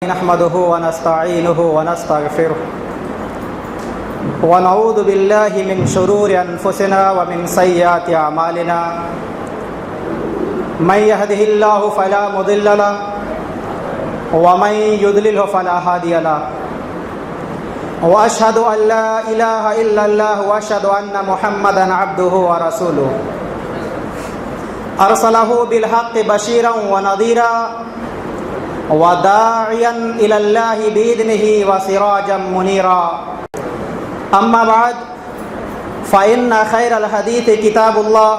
نحمده ونستعينه ونستغفره ونعوذ بالله من شرور أنفسنا ومن سيئات أعمالنا من يهده الله فلا مضل له ومن يضلله فلا هادي له وأشهد أن لا إله إلا الله وأشهد أن محمدا عبده ورسوله أرسله بالحق بشيرا ونذيرا وداعيا إلى الله بإذنه وسراجا منيرا أما بعد فإن خير الحديث كتاب الله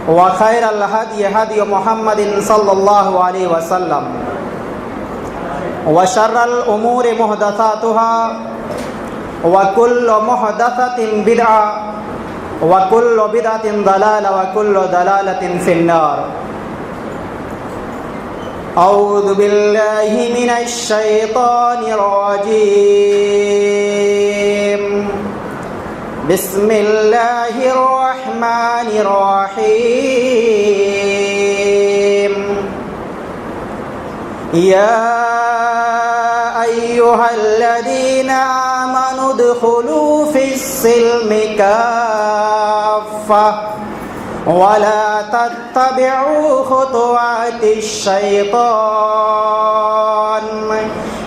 وخير الهدي هدي محمد صلى الله عليه وسلم وشر الأمور محدثاتها وكل محدثة بدعة وكل بدعة ضلالة وكل ضلالة في النار. أعوذ بالله من الشيطان الرجيم. بسم الله الرحمن الرحيم. يا أيها الذين آمنوا ادخلوا في السلم كافة ولا تتبعوا خطوات الشيطان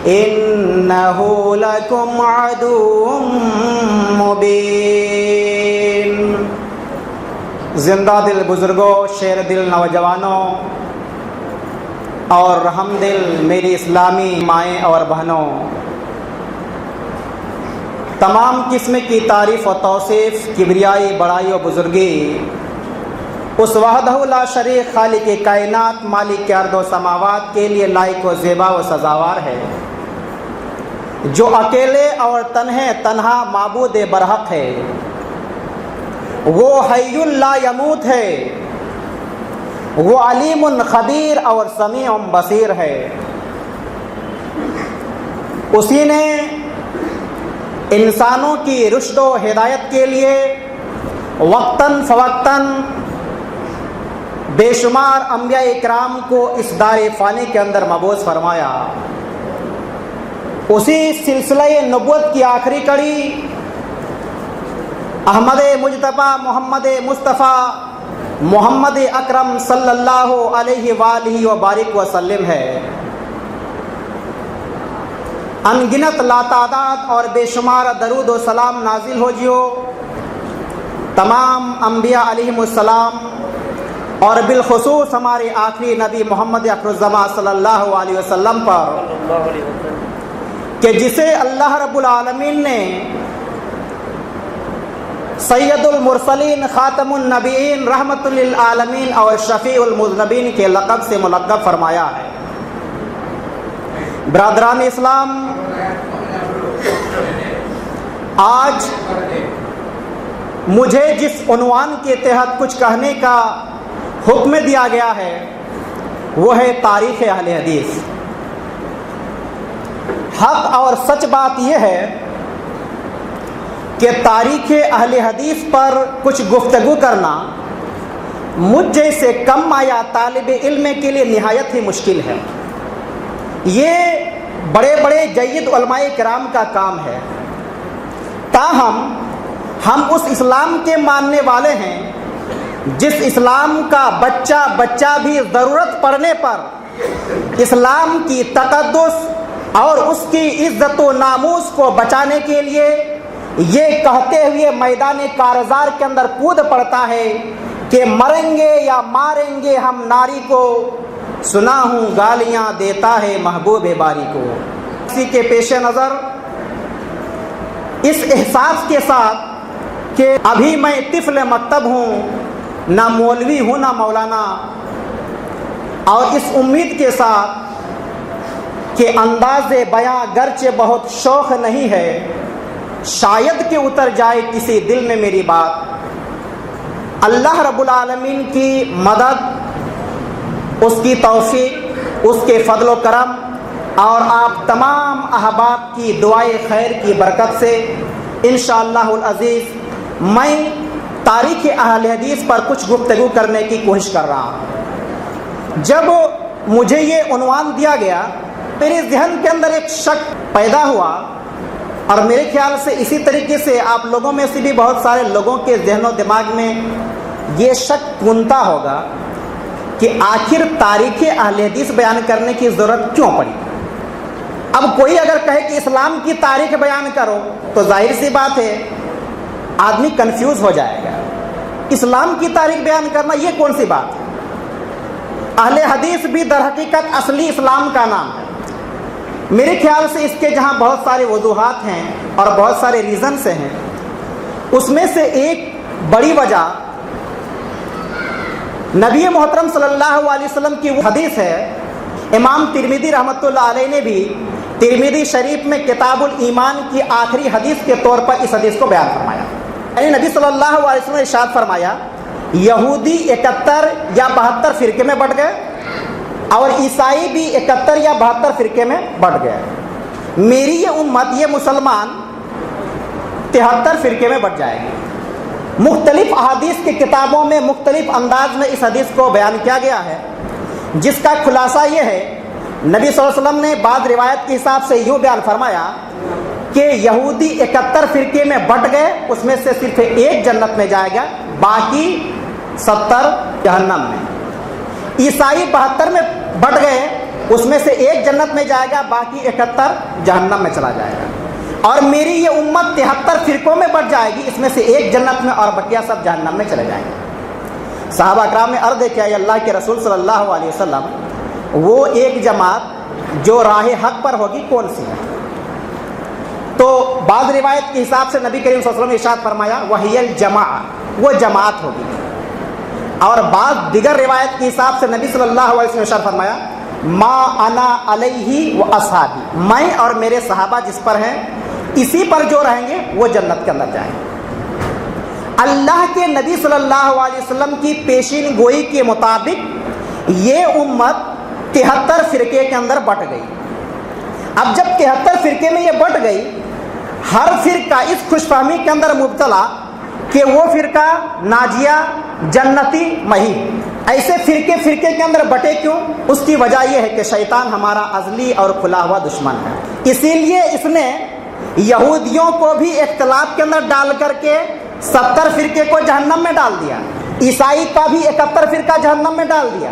إنه لكم عدو مبين. زندہ دل بزرگوں، شیر دل نوجوانوں اور رحم دل میری اسلامی مائیں اور بہنوں، تمام قسم کی تعریف و توصیف، کبریائی، بڑائی و بزرگی اس وحدہ لا شریک خالق کائنات، مالک ارض و سماوات کے لیے لائق و زیبا و سزاوار ہے، جو اکیلے اور تنہا معبود برحق ہے. وہ حی لا یموت ہے، وہ علیم خبیر اور سمیع بصیر ہے. اسی نے انسانوں کی رشد و ہدایت کے لیے وقتاً فوقتاً بے شمار انبیاء اکرام کو اس دار فانی کے اندر مبعوث فرمایا. اسی سلسلہ نبوت کی آخری کڑی احمد مجتبیٰ محمد مصطفیٰ محمد اکرم صلی اللہ علیہ وآلہ وبارک وسلم ہے. انگنت لاتعداد اور بے شمار درود و سلام نازل ہو جیو تمام انبیاء علیہم السلام اور بالخصوص ہمارے آخری نبی محمد اکرم صلی اللہ علیہ وسلم پر، کہ جسے اللہ رب العالمین نے سید المرسلین، خاتم النبیین، رحمت للعالمین اور شفیع المذنبین کے لقب سے ملقب فرمایا ہے. برادران اسلام، آج مجھے جس عنوان کے تحت کچھ کہنے کا حکم دیا گیا ہے وہ ہے تاریخ اہل حدیث. حق اور سچ بات یہ ہے کہ تاریخ اہل حدیث پر کچھ گفتگو کرنا مجھ جیسے کم آیا طالب علم کے لیے نہایت ہی مشکل ہے. یہ بڑے بڑے جید علماء کرام کا کام ہے. تاہم ہم اس اسلام کے ماننے والے ہیں جس اسلام کا بچہ بھی ضرورت پڑنے پر اسلام کی تقدس اور اس کی عزت و ناموس کو بچانے کے لیے یہ کہتے ہوئے میدان کارزار کے اندر کود پڑتا ہے کہ مریں گے یا ماریں گے ہم ناری کو، سنا ہوں گالیاں دیتا ہے محبوب باری کو. اسی کے پیش نظر اس احساس کے ساتھ کہ ابھی میں طفل مکتب ہوں، نہ مولوی ہوں نہ مولانا، اور اس امید کے ساتھ کہ انداز بیاں گرچہ بہت شوق نہیں ہے، شاید کہ اتر جائے کسی دل میں میری بات، اللہ رب العالمین کی مدد، اس کی توفیق، اس کے فضل و کرم اور آپ تمام احباب کی دعائے خیر کی برکت سے انشاءاللہ العزیز میں تاریخ اہل حدیث پر کچھ گفتگو کرنے کی کوشش کر رہا ہوں. جب مجھے یہ عنوان دیا گیا میرے ذہن کے اندر ایک شک پیدا ہوا، اور میرے خیال سے اسی طریقے سے آپ لوگوں میں سے بھی بہت سارے لوگوں کے ذہن و دماغ میں یہ شک پونتا ہوگا کہ آخر تاریخ اہل حدیث بیان کرنے کی ضرورت کیوں پڑی۔ اب کوئی اگر کہے کہ اسلام کی تاریخ بیان کرو تو ظاہر سی بات ہے آدمی کنفیوز ہو جائے گا۔ اسلام کی تاریخ بیان کرنا یہ کون سی بات ہے؟ اہل حدیث بھی در حقیقت اصلی اسلام کا نام ہے۔ میرے خیال سے اس کے جہاں بہت سارے وجوہات ہیں اور بہت سارے ریزنس ہیں، اس میں سے ایک بڑی وجہ نبی محترم صلی اللہ علیہ وسلم کی وہ حدیث ہے۔ امام ترمذی رحمۃ اللہ علیہ نے بھی ترمذی شریف میں کتاب الایمان کی آخری حدیث کے طور پر اس حدیث کو بیان فرمایا۔ یعنی نبی صلی اللہ علیہ وسلم نے ارشاد فرمایا، یہودی 71 یا 72 فرقے میں بٹ گئے اور عیسائی بھی 71 یا 72 فرقے میں بٹ گئے، میری یہ امت یہ مسلمان 73 فرقے میں بٹ جائے گی۔ مختلف احادیث کی کتابوں میں مختلف انداز میں اس حدیث کو بیان کیا گیا ہے، جس کا خلاصہ یہ ہے، نبی صلی اللہ علیہ وسلم نے بعض روایت کے حساب سے یوں بیان فرمایا کہ یہودی 71 فرقے میں بٹ گئے، اس میں سے صرف ایک جنت میں جائے گا، باقی 70 جہنم میں۔ عیسائی 72 میں بٹ گئے، اس میں سے ایک جنت میں جائے گا، باقی 71 جہنم میں چلا جائے گا۔ اور میری یہ امت 73 فرقوں میں بٹ جائے گی، اس میں سے ایک جنت میں اور بقیہ سب جہنم میں چلے جائیں گے۔ صحابہ کرام نے عرض کیا، یا اللہ کے رسول صلی اللہ علیہ وسلم، وہ ایک جماعت جو راہ حق پر ہوگی کون سی ہے؟ تو بعض روایت کے حساب سے نبی کریم صلی اللہ علیہ وسلم نے ارشاد فرمایا، وہی الجماع، وہ جماعت ہوگی۔ اور بعض دیگر روایت کے حساب سے نبی صلی اللہ علیہ وسلم نے ارشاد فرمایا، ما انا علیہ و اصحابی، میں اور میرے صحابہ جس پر ہیں اسی پر جو رہیں گے وہ جنت کے اندر جائیں گے۔ اللہ کے نبی صلی اللہ علیہ وسلم کی پیشین گوئی کے مطابق یہ امت 73 فرقے کے اندر بٹ گئی۔ اب جب 73 فرقے میں یہ بٹ گئی، ہر فرقہ اس خوش فہمی کے اندر مبتلا کہ وہ فرقہ ناجیہ، جنتی، مہی، ایسے فرقے کے اندر بٹے کیوں؟ اس کی وجہ یہ ہے کہ شیطان ہمارا ازلی اور کھلا ہوا دشمن ہے، اسی لیے اس نے یہودیوں کو بھی اختلاف کے اندر ڈال کر کے 70 فرقے کو جہنم میں ڈال دیا، عیسائی کا بھی 71 فرقہ جہنم میں ڈال دیا،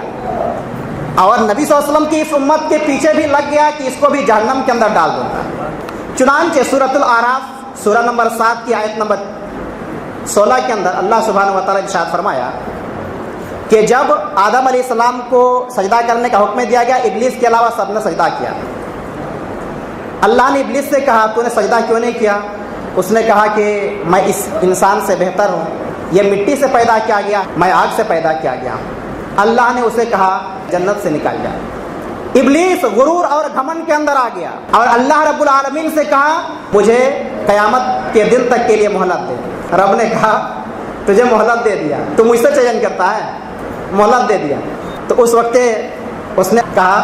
اور نبی صلی اللہ علیہ وسلم کی اس امت کے پیچھے بھی لگ گیا کہ اس کو بھی جہنم کے اندر ڈال دوں گا۔ چنانچہ سورۃ الاعراف سورہ نمبر 7 کی آیت نمبر 16 کے اندر اللہ سبحانہ و تعالیٰ نے ارشاد فرمایا کہ جب آدم علیہ السلام کو سجدہ کرنے کا حکم دیا گیا، ابلیس کے علاوہ سب نے سجدہ کیا۔ اللہ نے ابلیس سے کہا، تو نے سجدہ کیوں نہیں کیا؟ اس نے کہا کہ میں اس انسان سے بہتر ہوں، یہ مٹی سے پیدا کیا گیا، میں آگ سے پیدا کیا گیا۔ اللہ نے اسے کہا جنت سے نکل جا۔ ابلیس غرور اور گھمنڈ کے اندر آ گیا اور اللہ رب العالمین سے کہا مجھے قیامت کے دن تک کے لیے مہلت دے۔ رب نے کہا تجھے مہلت دے دیا، تو مجھ سے چین کرتا ہے، مہلت دے دیا۔ تو اس وقت اس نے کہا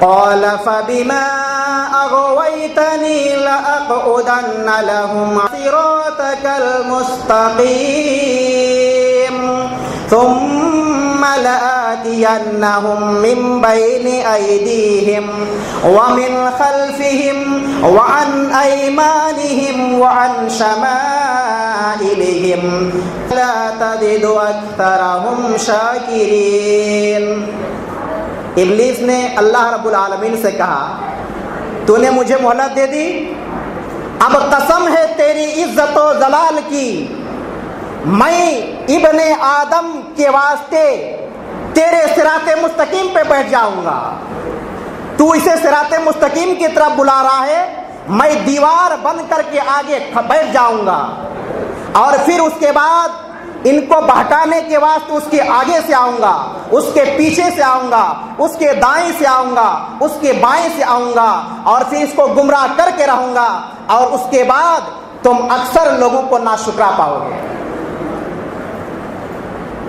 قال فبما اغويتني لأقعدن لهم صراطك المستقيم ثم لآتينهم من بين أيديهم ومن خلفهم وعن أيمانهم وعن شمائلهم لا تجد أكثرهم شاكرين۔ ابلیس نے اللہ رب العالمین سے کہا تو نے مجھے مہلت دے دی، اب قسم ہے تیری عزت و جلال کی، میں ابن آدم کے واسطے تیرے صراط مستقیم پہ بیٹھ جاؤں گا۔ تو اسے صراط مستقیم کی طرف بلا رہا ہے، میں دیوار بند کر کے آگے بیٹھ جاؤں گا، اور پھر اس کے بعد ان کو بہکانے کے واسطے اس کے آگے سے آؤں گا، اس کے پیچھے سے آؤں گا، اس کے دائیں سے آؤں گا، اس کے بائیں سے آؤں گا، اور پھر اس کو گمراہ کر کے رہوں گا، اور اس کے بعد تم اکثر لوگوں کو ناشکرا پاؤ گے۔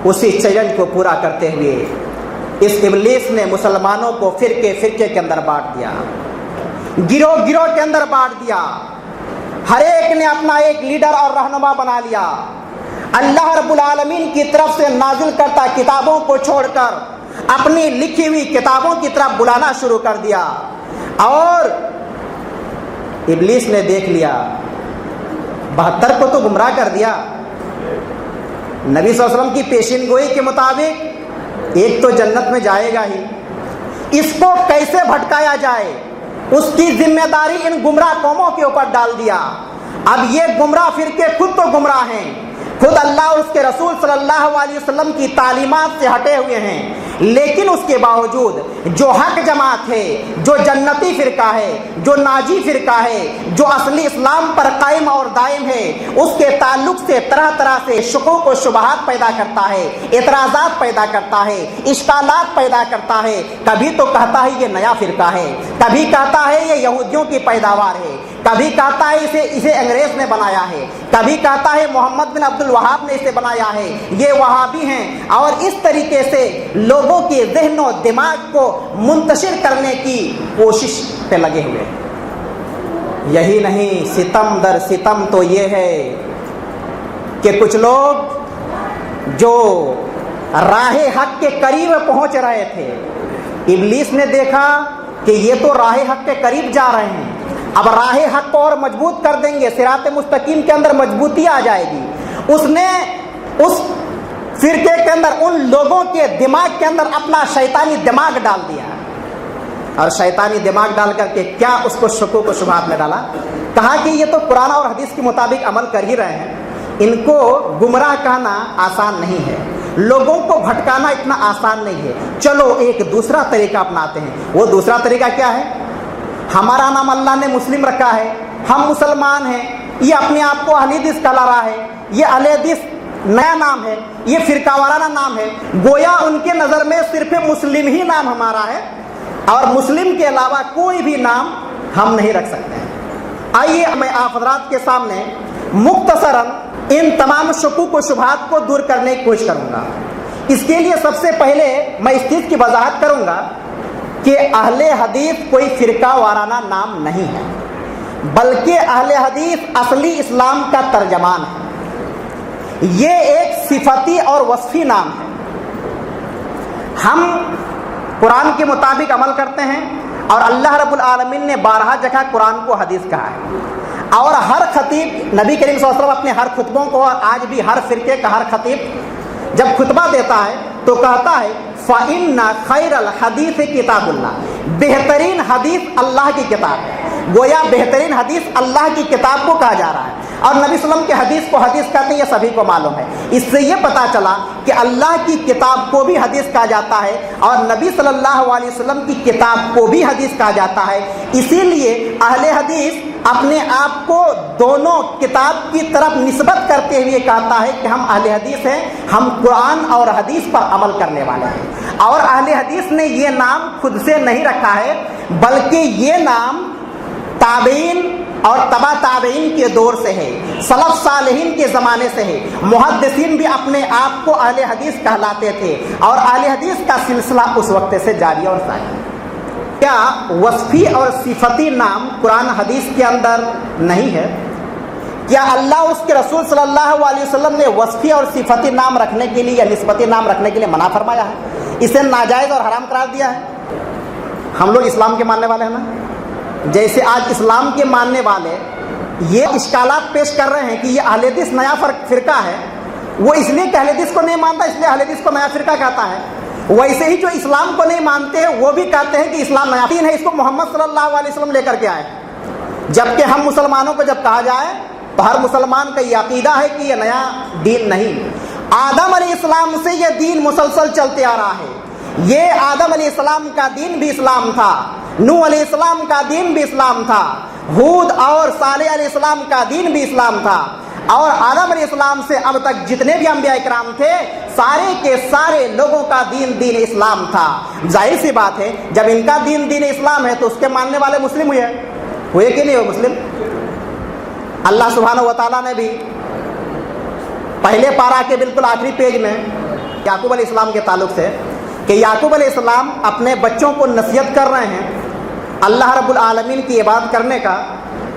اسی چیلنج کو پورا کرتے ہوئے اس ابلیس نے مسلمانوں کو فرقے کے اندر بانٹ دیا، گروہ کے اندر بانٹ دیا، ہر ایک نے اپنا ایک لیڈر اور رہنما بنا لیا۔ اللہ رب العالمین کی طرف سے نازل کرتا کتابوں کو چھوڑ کر अपनी लिखी हुई किताबों की तरफ बुलाना शुरू कर दिया। और इब्लीस ने देख लिया 72 को तो गुमराह कर दिया। नबी सल्लल्लाहु अलैहि वसल्लम की पेशिन गोई के मुताबिक एक तो जन्नत में जाएगा ही, इसको कैसे भटकाया जाए उसकी जिम्मेदारी इन गुमराह कौमों के ऊपर डाल दिया। अब ये गुमराह फिरके खुद तो गुमराह हैं, खुद अल्लाह और उसके रसूल सल्लल्लाहु अलैहि वसल्लम की तालीमात से हटे हुए हैं, लेकिन उसके बावजूद जो हक जमात है, जो जन्नती फिरका है, जो नाजी फिरका है, जो असली इस्लाम पर कायम और दायम है, उसके ताल्लुक से तरह तरह से शुकूक और शुबहात पैदा करता है, इतराज़ात पैदा करता है, इश्कालात पैदा करता है। कभी तो कहता है ये नया फिरका है, कभी कहता है ये यहूदियों की पैदावार है, कभी कहता है इसे अंग्रेज ने बनाया है, कभी कहता है मोहम्मद बिन अब्दुल वहाब ने इसे बनाया है, ये वहाबी हैं। और इस तरीके से लोगों के ज़हन और दिमाग को मुंतशिर करने की कोशिश पे लगे हुए। यही नहीं, सितम दर सितम तो ये है कि कुछ लोग जो राहे हक के करीब पहुंच रहे थे, इब्लीस ने देखा कि ये तो राहे हक के करीब जा रहे हैं, अब राहे हक को और मजबूत कर देंगे, सिरात मुस्तकीम के अंदर मजबूती आ जाएगी। उसने उस फिरके के अंदर उन लोगों के दिमाग के अंदर अपना शैतानी दिमाग डाल दिया, और शैतानी दिमाग डाल करके क्या उसको शुकूक व शुबहात में डाला। कहा कि ये तो कुरान और हदीस के मुताबिक अमल कर ही रहे हैं, इनको गुमराह कहना आसान नहीं है, लोगों को भटकाना इतना आसान नहीं है, चलो एक दूसरा तरीका अपनाते हैं। वो दूसरा तरीका क्या है? हमारा नाम अल्लाह ने मुस्लिम रखा है, हम मुसलमान हैं, ये अपने आप को अहले हदीस कहला रहा है, ये अहले हदीस नया नाम है, ये फिरका वाराना नाम है। गोया उनके नज़र में सिर्फ मुस्लिम ही नाम हमारा है और मुस्लिम के अलावा कोई भी नाम हम नहीं रख सकते हैं। आइए मैं आप हज़रात के सामने मुख्तसरन इन तमाम शुकूक व शुबहात को दूर करने की कोशिश करूँगा। इसके लिए सबसे पहले मैं इस चीज़ की वजाहत करूँगा कि अहले हदीस कोई फिरका वाराना नाम नहीं है, बल्कि अहले हदीस असली इस्लाम का तर्जमान है। ये एक सिफती और वस्फी नाम है। हम कुरान के मुताबिक अमल करते हैं और अल्लाह रब्बुल आलमीन ने 12 जगह कुरान को हदीस कहा है। और हर खतीब नबी करीम सल्लल्लाहु अलैहि वसल्लम अपने हर खुतबों को, और आज भी हर फिरके का हर खतीब जब खुतबा देता है तो कहता है फ़इन्ना खैरल हदीस किताबुल्लाह, बेहतरीन हदीस अल्लाह की किताब है। गोया बेहतरीन हदीस अल्लाह की किताब को कहा जा रहा है, और नबी सल्लल्लाहु अलैहि वसल्लम के हदीस को हदीस कहते हैं, ये सभी को मालूम है। इससे ये पता चला कि अल्लाह की किताब को भी हदीस कहा जाता है और नबी सल्लल्लाहु अलैहि वसल्लम की किताब को भी हदीस कहा जाता है। इसीलिए अहले हदीस अपने आप को दोनों किताब की तरफ निस्बत करते हुए कहता है कि हम अहले हदीस हैं, हम कुरान और हदीस पर अमल करने वाले हैं। और अहले हदीस ने ये नाम खुद से नहीं रखा है, बल्कि ये नाम ताबीन और तबा ताबीन के दौर से है, सलफ सालेहीन के ज़माने से है। मुहद्दिसीन भी अपने आप को अहले हदीस कहलाते थे और अहले हदीस का सिलसिला उस वक्त से जारी और सारी। क्या वस्फी और सिफती नाम कुरान हदीस के अंदर नहीं है? क्या अल्लाह उसके रसूल सल्लल्लाहु अलैहि वसल्लम ने वस्फी और सिफती नाम रखने के लिए या निस्बती नाम रखने के लिए मना फरमाया है, इसे नाजायज़ और हराम करार दिया है? हम लोग इस्लाम के मानने वाले हैं ना, जैसे आज इस्लाम के मानने वाले ये इश्कालात पेश कर रहे हैं कि ये अहले हदीस नया फ़िरका है, वो इसलिए कि अहले हदीस को नहीं मानता इसलिए अहले हदीस को नया फ़िरका कहता है। वैसे ही जो इस्लाम को नहीं मानते हैं वो भी कहते हैं कि इस्लाम नया दीन है, इसको मोहम्मद सल्लल्लाहु अलैहि वसल्लम लेकर के आए। जबकि हम मुसलमानों को जब कहा जाए तो हर मुसलमान का ये अकीदा है कि ये नया दीन नहीं, आदम अलैहिस्सलाम से ये दीन मुसलसल चलते आ रहा है। ये आदम अलैहिस्सलाम का दीन भी इस्लाम था, नूह अलैहिस्सलाम का दीन भी इस्लाम था, हूद और सालेह अलैहिस्सलाम का दीन भी इस्लाम था, और आदम अलैहिस्सलाम से अब तक जितने भी अंबिया इकराम थे सारे के सारे लोगों का दीन दीन इस्लाम था। जाहिर सी बात है जब इनका दीन दीन इस्लाम है तो उसके मानने वाले मुस्लिम हुए कि नहीं हुए मुस्लिम? अल्लाह सुब्हानहू व तआला ने भी पहले पारा के बिल्कुल आखिरी पेज में याकूब अलैहिस्सलाम के ताल्लुक से कि याकूब अलैहिस्सलाम अपने बच्चों को नसीहत कर रहे हैं अल्लाह रब्बुल आलमीन की इबादत करने का,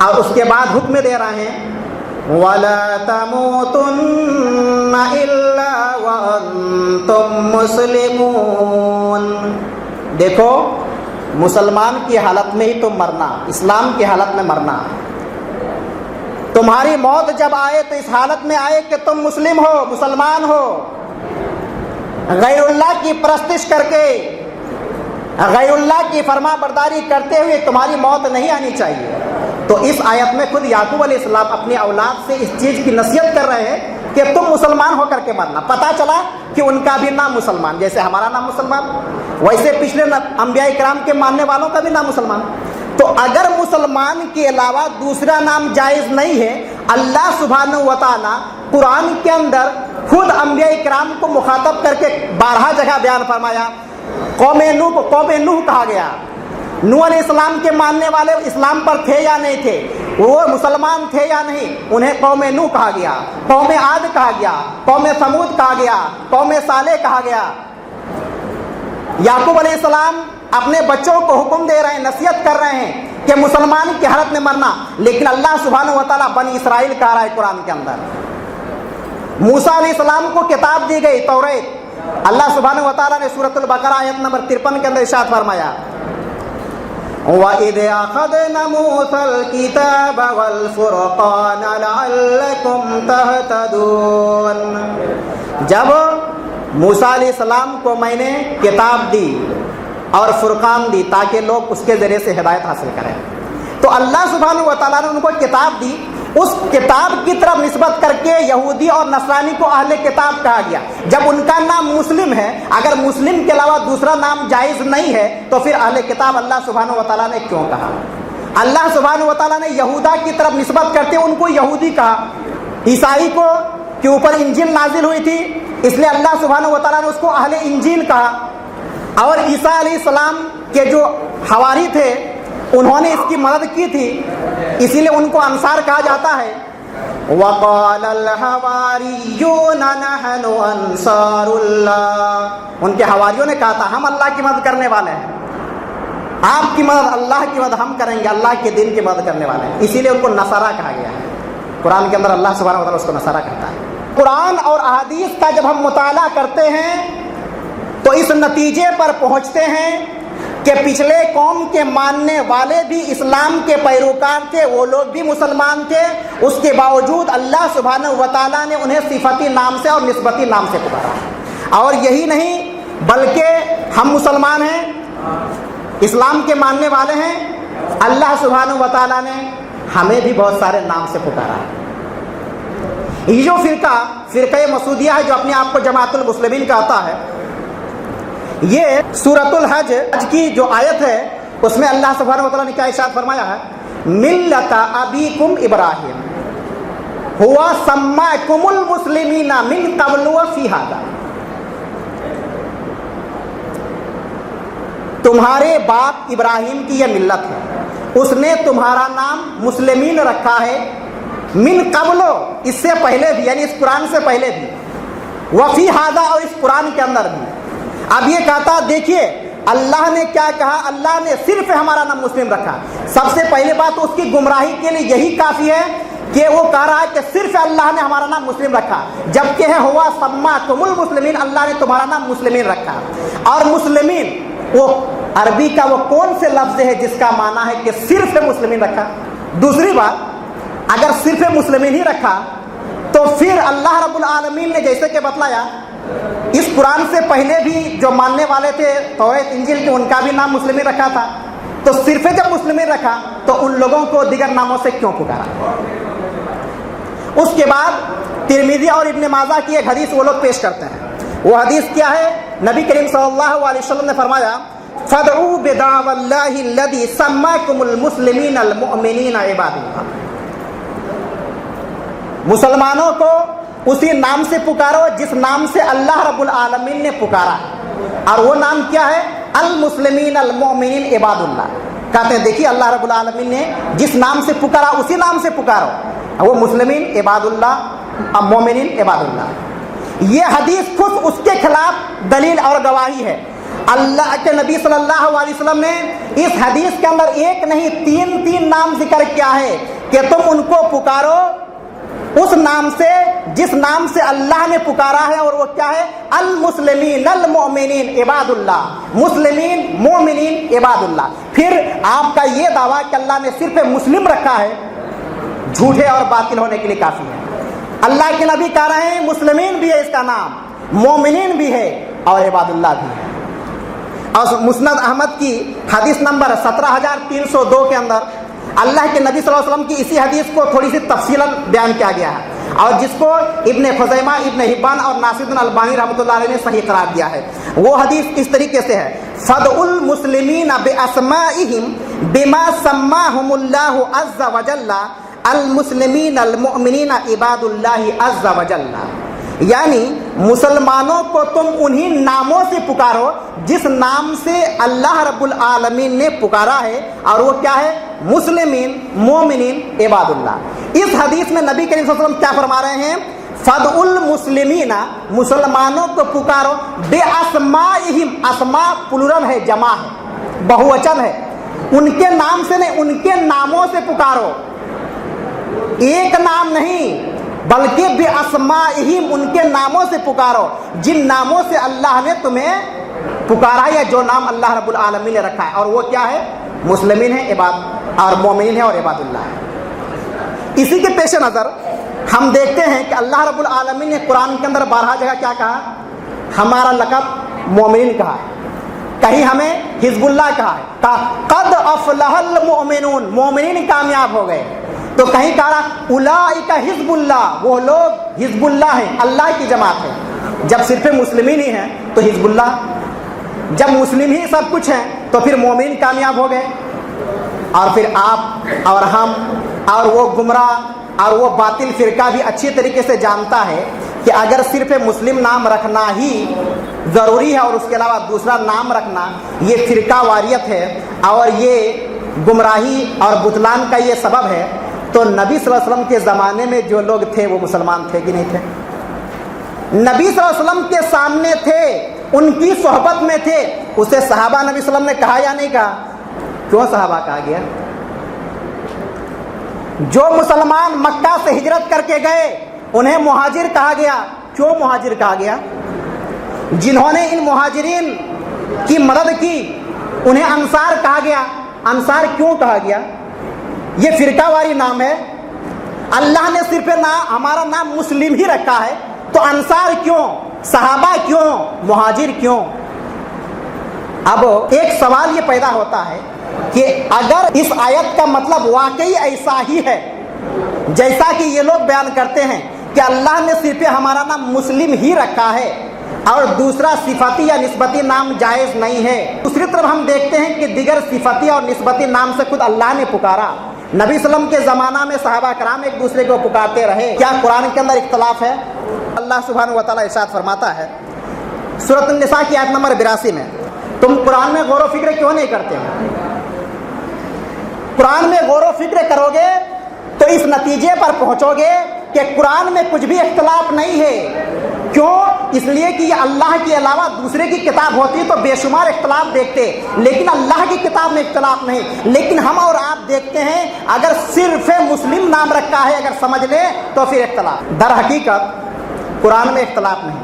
और उसके बाद हुक्म दे रहे हैं وَلَا تَمُوتُنَّ إِلَّا وَأَنْتُمْ مُسْلِمُونَ۔ دیکھو مسلمان کی حالت میں ہی تم مرنا، اسلام کی حالت میں مرنا۔ تمہاری موت جب آئے تو اس حالت میں آئے کہ تم مسلم ہو، مسلمان ہو، غیر اللہ کی پرستش کر کے، غیر اللہ کی فرما برداری کرتے ہوئے تمہاری موت نہیں آنی چاہیے۔ تو اس آیت میں خود یعقوب علیہ السلام اپنی اولاد سے اس چیز کی نصیحت کر رہے ہیں کہ تم مسلمان ہو کر کے مرنا۔ پتہ چلا کہ ان کا بھی نام مسلمان، جیسے ہمارا نام مسلمان، ویسے پچھلے انبیاء کرام کے ماننے والوں کا بھی نام مسلمان۔ تو اگر مسلمان کے علاوہ دوسرا نام جائز نہیں ہے، اللہ سبحانہ و تعالی قرآن کے اندر خود انبیاء کرام کو مخاطب کر کے بارہا جگہ بیان فرمایا۔ قوم نوح کو قوم نوح کہا گیا، نوح علیہ السلام کے ماننے والے اسلام پر تھے یا نہیں تھے، وہ مسلمان تھے یا نہیں، انہیں قوم نوح کہا گیا، قوم عاد کہا گیا، قوم ثمود کہا گیا، قوم صالح کہا گیا۔ یعقوب علیہ السلام اپنے بچوں کو حکم دے رہے ہیں، نصیحت کر رہے ہیں کہ مسلمان کی حالت میں مرنا، لیکن اللہ سبحانہ و تعالیٰ بنی اسرائیل کہا رہا ہے قرآن کے اندر۔ موسیٰ علیہ السلام کو کتاب دی گئی توریت، اللہ سبحانہ و تعالیٰ نے سورۃ البقرہ آیت نمبر 53 کے اندر ارشاد فرمایا، وَإِذْ أَخَذْنَا مُوسَى الْكِتَابَ وَالْفُرْقَانَ لَعَلَّكُمْ تَهْتَدُونَ۔ جب موسیٰ علیہ السلام کو میں نے کتاب دی اور فرقان دی تاکہ لوگ اس کے ذریعے سے ہدایت حاصل کریں، تو اللہ سبحانہ و تعالیٰ نے ان کو کتاب دی، اس کتاب کی طرف نسبت کر کے یہودی اور نصرانی کو اہل کتاب کہا گیا۔ جب ان کا نام مسلم ہے، اگر مسلم کے علاوہ دوسرا نام جائز نہیں ہے تو پھر اہل کتاب اللہ سبحانہ و تعالیٰ نے کیوں کہا؟ اللہ سبحانہ و تعالیٰ نے یہودا کی طرف نسبت کرتے ان کو یہودی کہا۔ عیسائی کو کے اوپر انجیل نازل ہوئی تھی، اس لیے اللہ سبحانہ و تعالیٰ نے اس کو اہل انجیل کہا، اور عیسیٰ علیہ السلام کے جو حواری تھے انہوں نے اس کی مدد کی تھی، اسی لیے ان کو انصار کہا جاتا ہے۔ وَقَالَ الْحَوَارِيُّونَ نَحْنُ أَنصَارُ اللَّهِ، ان کے حواریوں نے کہا تھا ہم اللہ کی مدد کرنے والے ہیں، آپ کی مدد اللہ کی مدد ہم کریں گے، اللہ کے دین کی مدد کرنے والے ہیں، اسی لیے ان کو نصارہ کہا گیا ہے۔ قرآن کے اندر اللہ سبحانہ و تعالیٰ اس کو نصارہ کہتا ہے۔ قرآن اور احادیث کا جب ہم مطالعہ کرتے ہیں تو اس نتیجے پر پہنچتے ہیں کہ پچھلے قوم کے ماننے والے بھی اسلام کے پیروکار تھے، وہ لوگ بھی مسلمان تھے، اس کے باوجود اللہ سبحانہ و تعالیٰ نے انہیں صفتی نام سے اور نسبتی نام سے پکارا۔ اور یہی نہیں بلکہ ہم مسلمان ہیں، اسلام کے ماننے والے ہیں، اللہ سبحانہ و تعالیٰ نے ہمیں بھی بہت سارے نام سے پکارا۔ یہ جو فرقہ مسعودیہ ہے جو اپنے آپ کو جماعت المسلمین کہتا ہے، یہ سورۃ الحج کی جو آیت ہے اس میں اللہ سبحانہ و تعالیٰ نے کیا ارشاد فرمایا ہے، ملۃ ابیکم ابراہیم ہوا سماکم المسلمین من قبل وفی ھذا، تمہارے باپ ابراہیم کی یہ ملت ہے، اس نے تمہارا نام مسلمین رکھا ہے، من قبل اس سے پہلے بھی، یعنی اس قرآن سے پہلے بھی، وفی ھذا اور اس قرآن کے اندر بھی۔ اب یہ کہتا دیکھیے اللہ نے کیا کہا، اللہ نے صرف ہمارا نام مسلم رکھا۔ سب سے پہلے بات تو اس کی گمراہی کے لیے یہی کافی ہے کہ وہ کہہ رہا ہے کہ صرف اللہ نے ہمارا نام مسلم رکھا، جبکہ ہے ہوا سماکم المسلمین، اللہ نے تمہارا نام مسلمین رکھا۔ اور مسلمین وہ عربی کا وہ کون سے لفظ ہے جس کا معنی ہے کہ صرف مسلمین رکھا؟ دوسری بات، اگر صرف مسلمین ہی رکھا تو پھر اللہ رب العالمین نے جیسے کہ بتلایا اس قرآن سے پہلے بھی جو ماننے والے تھے توریت انجیل کے، ان کا بھی نام مسلمین رکھا تھا، تو صرف جب مسلمین رکھا تو ان لوگوں کو دیگر ناموں سے کیوں پکارا؟ اس کے بعد ترمذی اور ابن ماجہ کی ایک حدیث وہ لوگ پیش کرتے ہیں، وہ حدیث کیا ہے؟ نبی کریم صلی اللہ علیہ وسلم نے فرمایا فَادْعُوا بِدَعْوَى اللَّهِ الَّذِي سَمَّاكُمُ الْمُسْلِمِينَ الْمُؤْمِنِينَ عِبَادُ اللَّهِ، مسلمانوں کو اسی نام سے پکارو جس نام سے اللہ رب العالمین نے پکارا، اور وہ نام کیا ہے؟ المسلمین المؤمنین عباد اللہ۔ کہتے ہیں دیکھیے اللہ رب العالمین نے جس نام سے پکارا اسی نام سے پکارو، وہ مسلمین عباد اللہ، مومنین عباد اللہ۔ یہ حدیث خود اس کے خلاف دلیل اور گواہی ہے۔ اللہ کے نبی صلی اللہ علیہ وسلم نے اس حدیث کے اندر ایک نہیں تین نام ذکر کیا ہے کہ تم ان کو پکارو उस नाम से जिस नाम से अल्लाह ने पुकारा है, और वो क्या है? अल मुस्लिमीन अल मोमिनीन इबादुल्लाह, मुस्लिमीन मोमिनीन इबादुल्लाह। फिर आपका ये दावा कि अल्लाह ने सिर्फ मुस्लिम रखा है, झूठे और बातिल होने के लिए काफी है। अल्लाह के नबी कह रहे हैं मुस्लिमीन भी है इसका नाम, मोमिनीन भी है और इबादुल्लाह भी है। और मुस्नद अहमद की हदीस नंबर 17302 के अंदर अल्लाह के नबी सल्लल्लाहु अलैहि वसल्लम की इसी हदीस को थोड़ी सी तफसीलन बयान किया गया है, और जिसको इब्ने खुज़ैमा, इब्ने हिब्बान और नासिरुद्दीन अलबानी रहमतुल्लाह अलैहि ने सही करार दिया है। वो हदीस इस तरीके से है, फदउल मुस्लिमीन बिअस्माइहिम बिमा सम्माहुमुल्लाहु अज़्ज़ा व जल्ला अल मुस्लिमीन अल मुअमिनीन इबादुल्लाहि अज़्ज़ा व जल्ला। यानी मुसलमानों को तुम उन्हीं नामों से पुकारो जिस नाम से अल्लाह रब्बुल आलमीन ने पुकारा है, और वो क्या है? मुस्लिमीन मोमिनीन इबादुल्लाह। इस हदीस में नबी करीम सल्लल्लाहु अलैहि वसल्लम क्या फरमा रहे हैं? फदउल मुस्लिमीना, मुसलमानों को पुकारो, बेअस्माइहिम, अस्मा प्लुरल है, जमा है, बहुवचन है, उनके नाम से नहीं, उनके नामों से पुकारो, एक नाम नहीं बल्कि बेअस्माइहिम, उनके नामों से पुकारो, जिन नामों से अल्लाह ने तुम्हें पुकारा या जो नाम अल्लाह रब्बुल आलमीन ने रखा है, और वो क्या है? मुस्लिमीन है, इबाद और मोमिनीन है और इबादुल्लाह है। इसी के पेश नज़र हम देखते हैं कि अल्लाह रब्बुल आलमीन ने कुरान के अंदर 12 जगह क्या कहा? हमारा लक़ब मोमिनीन कहा है, कहीं हमें हिज़्बुल्लाह कहा है, क़द अफ़लहल मोमिनून, मोमिनीन कामयाब हो गए। तो कहीं कहा उलाइका हिज़्बुल्लाह, वो लोग हिज़्बुल्लाह हैं, अल्लाह की जमात है। जब सिर्फ मुस्लिमीन ही हैं तो हिज़्बुल्लाह, जब मुस्लिम ही सब कुछ हैं तो फिर मोमिन कामयाब हो गए। और फिर आप और हम और वो गुमराह और वो बातिल फ़िरका भी अच्छी तरीके से जानता है कि अगर सिर्फ मुस्लिम नाम रखना ही ज़रूरी है और उसके अलावा दूसरा नाम रखना ये फ़िरका वारियत है और ये गुमराही और बुतलान का ये सबब है, तो नबी सल्लल्लाहु अलैहि वसल्लम के ज़माने में जो लोग थे वो मुसलमान थे कि नहीं थे? नबी सल्लल्लाहु अलैहि वसल्लम के सामने थे, उनकी सोहबत में थे, उसे सहाबा नबी सल्लल्लाहु अलैहि वसल्लम ने कहा या नहीं कहा? क्यों सहाबा कहा गया? जो मुसलमान मक्का से हिजरत करके गए उन्हें मुहाजिर कहा गया। क्यों मुहाजिर कहा गया? जिन्होंने इन मुहाजिरीन की मदद की उन्हें अंसार कहा गया। अंसार क्यों कहा गया? ये फ़िरकावारी नाम है, अल्लाह ने सिर्फ हमारा नाम मुस्लिम ही रखा है, तो अंसार क्यों, सहाबा क्यों, मुहाजिर क्यों? अब एक सवाल ये पैदा होता है कि अगर इस आयत का मतलब वाकई ऐसा ही है जैसा कि ये लोग बयान करते हैं कि अल्लाह ने सिर्फ हमारा नाम मुस्लिम ही रखा है और दूसरा सिफती या निस्बती नाम जायज़ नहीं है, दूसरी तरफ हम देखते हैं कि दिगर सिफती और निस्बती नाम से खुद अल्लाह ने पुकारा। नबी सल्लम के ज़माना में सहाबा कराम एक दूसरे को पुकारते रहे। क्या कुरान के अंदर इख्तलाफ है? अल्लाह सुब्हानहू व तआला इरशाद फरमाता है सूरत अन-निसा की आयत नंबर 82 में, तुम कुरान में गौर व फिक्र क्यों नहीं करते हो? कुरान में गौर व फिक्र करोगे तो इस नतीजे पर पहुंचोगे कि कुरान में कुछ भी इख्तलाफ नहीं है। क्यों? इसलिए कि ये अल्लाह के अलावा दूसरे की किताब होती तो बेशुमार इख्तलाफ देखते, लेकिन अल्लाह की किताब में इख्तलाफ नहीं। लेकिन हम और आप देखते हैं अगर सिर्फ मुस्लिम नाम रखा है अगर समझ ले तो फिर इख्तलाफ। दर हकीकत कुरान में इख्तलाफ नहीं,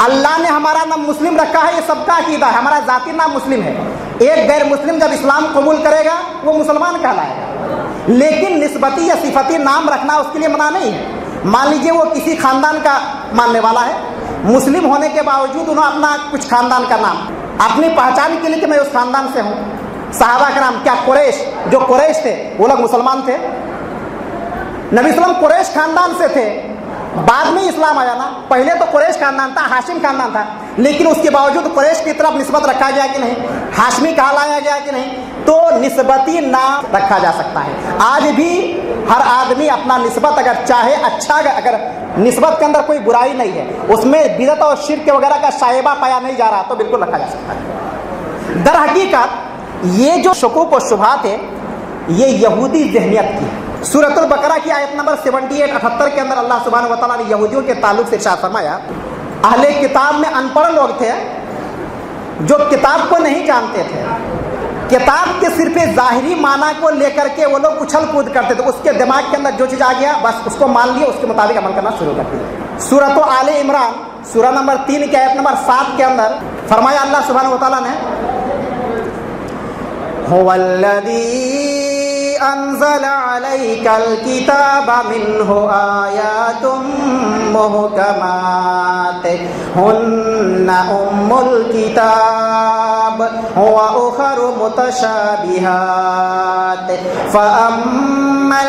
अल्लाह ने हमारा नाम मुस्लिम रखा है, ये सबका अकीदा है, हमारा जाती नाम मुस्लिम है। एक गैर मुस्लिम जब इस्लाम कबूल करेगा वो मुसलमान कहलाएगा, लेकिन निस्बती या सिफती नाम रखना उसके लिए मना नहीं है। मान लीजिए वो किसी खानदान का मानने वाला है, मुस्लिम होने के बावजूद उन्होंने अपना कुछ खानदान का नाम अपनी पहचान के लिए कि मैं उस खानदान से हूँ। सहाबा का नाम क्या कुरैश, जो कुरैश थे वो लोग मुसलमान थे, नबी सल्लम कुरैश खानदान से थे, बाद में इस्लाम आया ना। पहले तो कुरैश खानदान था, हाशिम खानदान था, लेकिन उसके बावजूद कुरैश की तरफ निस्बत रखा गया कि नहीं, हाशमी कहलाया गया कि नहीं, तो निस्बती नाम रखा जा सकता है। आज भी हर आदमी अपना निस्बत अगर चाहे, अच्छा अगर निस्बत के अंदर कोई बुराई नहीं है, उसमें बिदअत और शिर्क वगैरह का शायबा पाया नहीं जा रहा, तो बिल्कुल रखा जा सकता है। दर हकीकत ये जो शुकूक और शुबहात है ये यहूदी ज़हनियत की है। सूरतुल बकरा की आयत नंबर 78-78 के अंदर अल्लाह सुब्हानहू व तआला ने यहूदियों के ताल्लुक से इरशाद फरमाया, अहले किताब में अनपढ़ लोग थे जो किताब को नहीं जानते थे, किताब के सिर्फ ज़ाहिरी माना को लेकर के वो लोग उछल कूद करते थे, उसके दिमाग के अंदर जो चीज़ आ गया बस उसको मान लिया, उसके मुताबिक अमल करना शुरू कर दिया। सूरत आले इमरान सूरा नंबर 3 के आयत नंबर 7 के अंदर फरमाया अल्लाह सुब्हानहू व तआला ने, हुवल्लज़ी अंज़ल अलैकल किताब मिन्हु आयातुम मुहकमात हुन्ना उम्मुल किताब व उखरु मुतशाबिहात फअम्मल्लज़ीना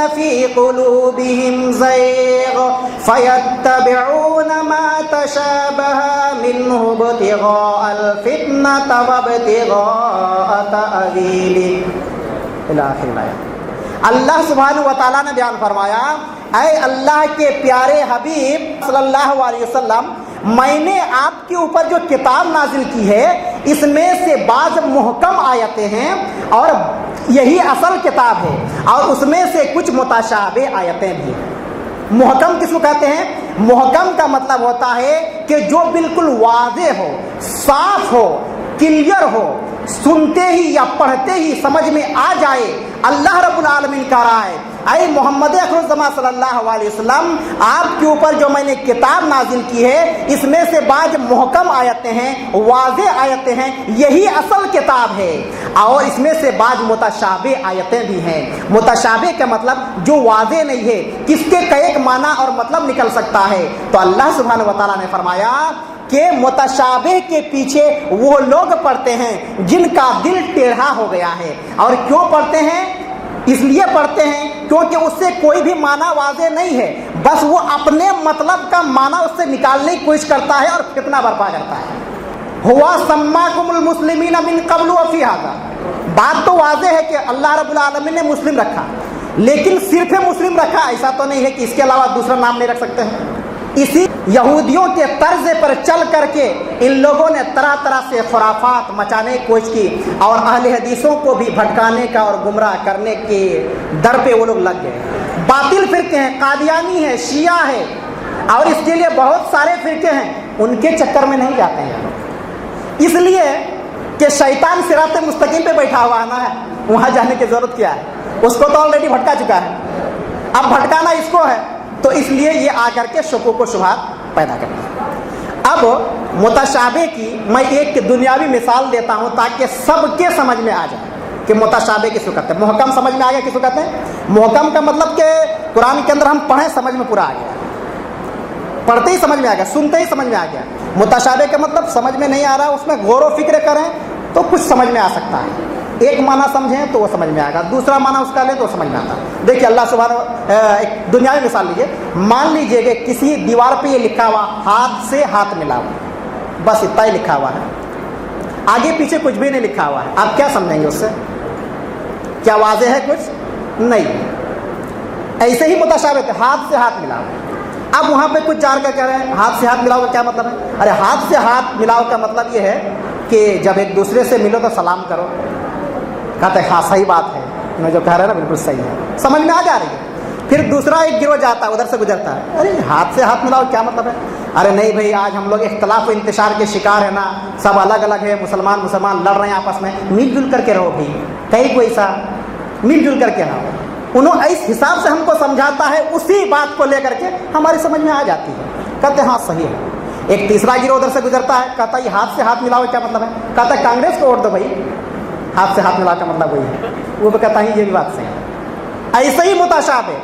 फ़ी क़ुलूबिहिम ज़ैग़ फ़यत्तबिऊन मा तशाबह मिन्हु इब्तिग़ाअल फ़ित्नति व इब्तिग़ाअ तअवीलिहि। अल्लाह सुब्हानहू व तआला ने बयान फरमाया, ऐ अल्लाह के प्यारे हबीब सल्लल्लाहु अलैहि वसल्लम, मैंने आपके ऊपर जो किताब नाजिल की है इसमें से बाज़ मुहकम आयतें हैं और यही असल किताब है, और उसमें से कुछ मुतशाबे आयतें भी हैं। मुहकम किसको कहते हैं? मुहकम का मतलब होता है कि जो बिल्कुल वाज़े हो, साफ हो, क्लियर हो, सुनते ही या पढ़ते ही समझ में आ जाए। अल्लाह रब्बुल आलमीन कह रहा है, ऐ मोहम्मद अख़रुज़्ज़मा सल्लल्लाहु अलैहि वसल्लम, आपके ऊपर जो मैंने किताब नाजिल की है इसमें से बाज़ मुहकम आयतें हैं, वाज़े आयतें हैं, यही असल किताब है, और इसमें से बाज़ मुतशाबे आयतें भी हैं। मुतशाबे का मतलब जो वाज़े नहीं है, किसके कई माना और मतलब निकल सकता है। तो अल्लाह सुब्हानहू व तआला ने फरमाया कि मुतशाबे के पीछे वो लोग पढ़ते हैं जिनका दिल टेढ़ा हो गया है। और क्यों पढ़ते हैं? इसलिए पढ़ते हैं क्योंकि उससे कोई भी माना वाज़े नहीं है, बस वो अपने मतलब का माना उससे निकालने की कोशिश करता है और फितना बर्पा करता है। हुआ सम्माकुमुल मुस्लिमीना मिन क़ब्लु व फ़ी हाज़ा, बात तो वाज़े है कि अल्लाह रब्बुल आलमीन ने मुस्लिम रखा, लेकिन सिर्फ मुस्लिम रखा ऐसा तो नहीं है कि इसके अलावा दूसरा नाम नहीं रख सकते हैं। इसी यहूदियों के तर्ज पर चल करके इन लोगों ने तरह तरह से खुराफात मचाने की कोशिश की और अहले हदीसों को भी भटकाने का और गुमराह करने के दर पे वो लोग लग गए। बातिल फिरके हैं, कादियानी है, शिया है, और इसके लिए बहुत सारे फिरके हैं, उनके चक्कर में नहीं जाते हैं। इसलिए कि शैतान सिरात मुस्तकीम पे बैठा हुआ है ना, है वहाँ जाने की ज़रूरत क्या है? उसको तो ऑलरेडी भटका चुका है, अब भटकाना इसको है, तो इसलिए ये आकर के शुकूक व शुबहात पैदा करता है। अब मुतशाबे की मैं एक दुनियावी मिसाल देता हूँ ताकि सबके समझ में आ जाए कि मुतशाबे किसको कहते हैं। मुहकम समझ में आ गया किसको कहते हैं? मुहकम का मतलब कि कुरान के अंदर हम पढ़ें समझ में पूरा आ गया, पढ़ते ही समझ में आ गया, सुनते ही समझ में आ गया। मुतशाबे का मतलब समझ में नहीं आ रहा, उसमें गौर व फिक्र करें तो कुछ समझ में आ सकता है। एक माना समझें तो वो समझ में आएगा, दूसरा माना उसका लें तो समझ में आता है। देखिए अल्लाह सुब्हानहू, एक दुनियावी मिसाल लीजिए, मान लीजिए कि किसी दीवार पे ये लिखा हुआ हाथ से हाथ मिलाओ, बस इतना ही लिखा हुआ है, आगे पीछे कुछ भी नहीं लिखा हुआ है। आप क्या समझेंगे उससे? क्या वाज़े है? कुछ नहीं। ऐसे ही मुतशाबे थे, हाथ से हाथ मिलाओ। अब वहाँ पे कुछ जार कर कह रहे हैं हाथ से हाथ मिलाओ का क्या मतलब है? अरे हाथ से हाथ मिलाओ का मतलब ये है कि जब एक दूसरे से मिलो तो सलाम करो। कहते हैं हाँ सही बात है, मैं जो कह रहा है ना बिल्कुल सही है, समझ में आ जा रही है। फिर दूसरा एक गिरोह जाता है, उधर से गुजरता है, अरे हाथ से हाथ मिलाओ क्या मतलब है? अरे नहीं भाई, आज हम लोग इख्तलाफ व इंतशार के शिकार है ना, सब अलग अलग है, मुसलमान लड़ रहे हैं आपस में, मिलजुल करके रहो भाई, कहीं कोई सा मिलजुल करके रहो। उन्होंने इस हिसाब से हमको समझाता है, उसी बात को लेकर के हमारी समझ में आ जाती है। कहते हैं हाँ सही है। एक तीसरा गिरोह उधर से गुजरता है, कहता है हाथ से हाथ मिलाओ क्या मतलब है? कहता है कांग्रेस को वोट दो भाई, हाथ से हाथ मिला का मतलब वही है। वो भी कहता है ये भी बात सही है। ऐसे ही मुतशाबे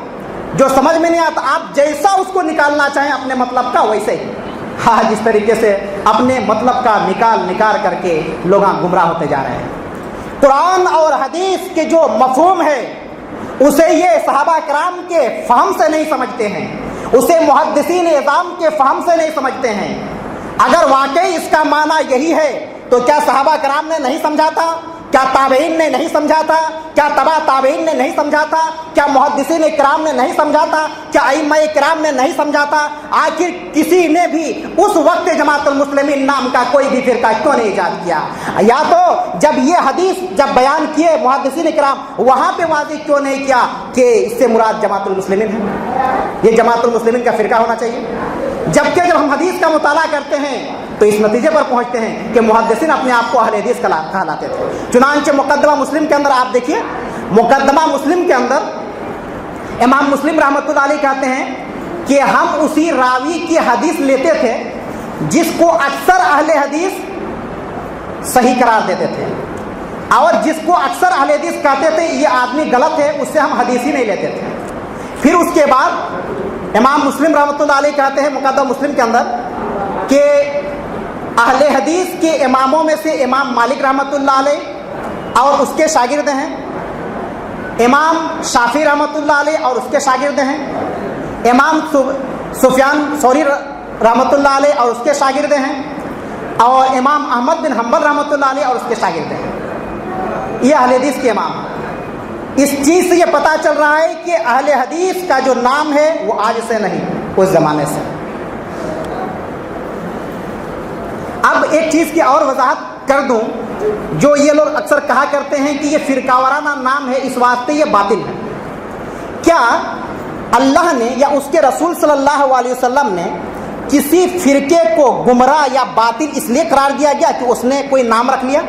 जो समझ में नहीं आता, आप जैसा उसको निकालना चाहें अपने मतलब का वैसे ही, हाँ जिस तरीके से अपने मतलब का निकाल करके लोग गुमराह होते जा रहे हैं। कुरान और हदीस के जो मफहूम है उसे ये सहाबा कराम के फहम से नहीं समझते हैं, उसे मुहद्दिसीन इज़ाम के फहम से नहीं समझते हैं। अगर वाकई इसका माना यही है तो क्या सहाबा कराम ने नहीं समझा था? क्या ताबईन ने नहीं समझा था? क्या तबा ताबईन ने नहीं समझा था? क्या मुहद्दिसीन इकराम ने नहीं समझा था? क्या अइम्मा इकराम ने नहीं समझा था? आखिर किसी ने भी उस वक्त जमातुल मुस्लिमीन नाम का कोई भी फिरका क्यों नहीं ईजाद किया? या तो जब ये हदीस जब बयान किए मुहद्दिसीन इकराम, वहाँ पे वाज़ेह क्यों नहीं किया कि इससे मुराद जमातुल मुस्लिमीन है, ये जमातुल मुस्लिमीन का फिरका होना चाहिए? जबकि जब हम हदीस का मुताला करते हैं तो इस नतीजे पर पहुंचते हैं कि मुहद्दिसीन अपने आप को अहले हदीस कहलाते थे। चुनांचे मुकद्दमा मुस्लिम के अंदर आप देखिए, मुकद्दमा मुस्लिम के अंदर इमाम मुस्लिम रहमतुल्लाह अलैह कहते हैं कि हम उसी रावी की हदीस लेते थे जिसको अक्सर अहले हदीस सही करार देते थे, और जिसको अक्सर अहले हदीस कहते थे ये आदमी गलत है, उससे हम हदीस ही नहीं लेते थे। फिर उसके बाद इमाम मुस्लिम रहमतुल्लाह अलैह कहते हैं मुकद्दमा मुस्लिम के अंदर कि अहले हदीस के इमामों में से इमाम मालिक रहमतुल्लाह अलैह और उसके शागिर्द हैं, इमाम शाफी रहमतुल्लाह अलैह और उसके शागिर्द हैं, इमाम सुफियान सौरी रहमतुल्लाह अलैह और उसके शागिर्द हैं, और इमाम अहमद बिन हम्बल रहमतुल्लाह अलैह और उसके शागिर्द हैं। ये अहले हदीस के इमाम। इस चीज़ से ये पता चल रहा है कि अहले हदीस का जो नाम है वो आज से नहीं, उस ज़माने से। अब एक चीज़ की और वजाहत कर दूं, जो ये लोग अक्सर कहा करते हैं कि ये फिरकावाराना नाम है, इस वास्ते ये बातिल है। क्या अल्लाह ने या उसके रसूल सल्लल्लाहु अलैहि वसल्लम ने किसी फिरके को गुमराह या बातिल इसलिए करार दिया गया कि उसने कोई नाम रख लिया,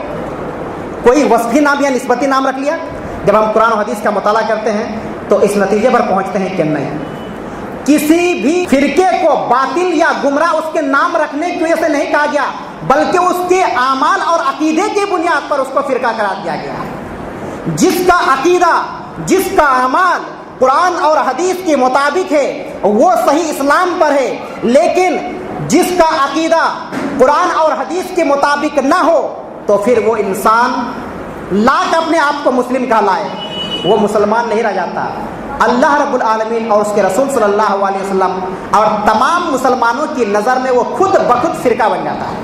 कोई वस्फी नाम या निस्बती नाम रख लिया? जब हम कुरान और हदीस का मुताला करते हैं तो इस नतीजे पर पहुंचते हैं कि नहीं, किसी भी फिरके को बातिल या गुमराह उसके नाम रखने की वजह से नहीं कहा गया, बल्कि उसके आमाल और अकीदे की बुनियाद पर उसको फिरका करार दिया गया। जिसका अकीदा, जिसका अमाल कुरान और हदीस के मुताबिक है वो सही इस्लाम पर है, लेकिन जिसका अकीदा कुरान और हदीस के मुताबिक ना हो तो फिर वो इंसान लाख अपने आप को मुस्लिम कहलाए, वो मुसलमान नहीं रह जाता। अल्लाह रब्बुल आलमीन और उसके रसूल सल्लल्लाहु अलैहि वसल्लम और तमाम मुसलमानों की नज़र में वो खुद बखुद फिरका बन जाता है,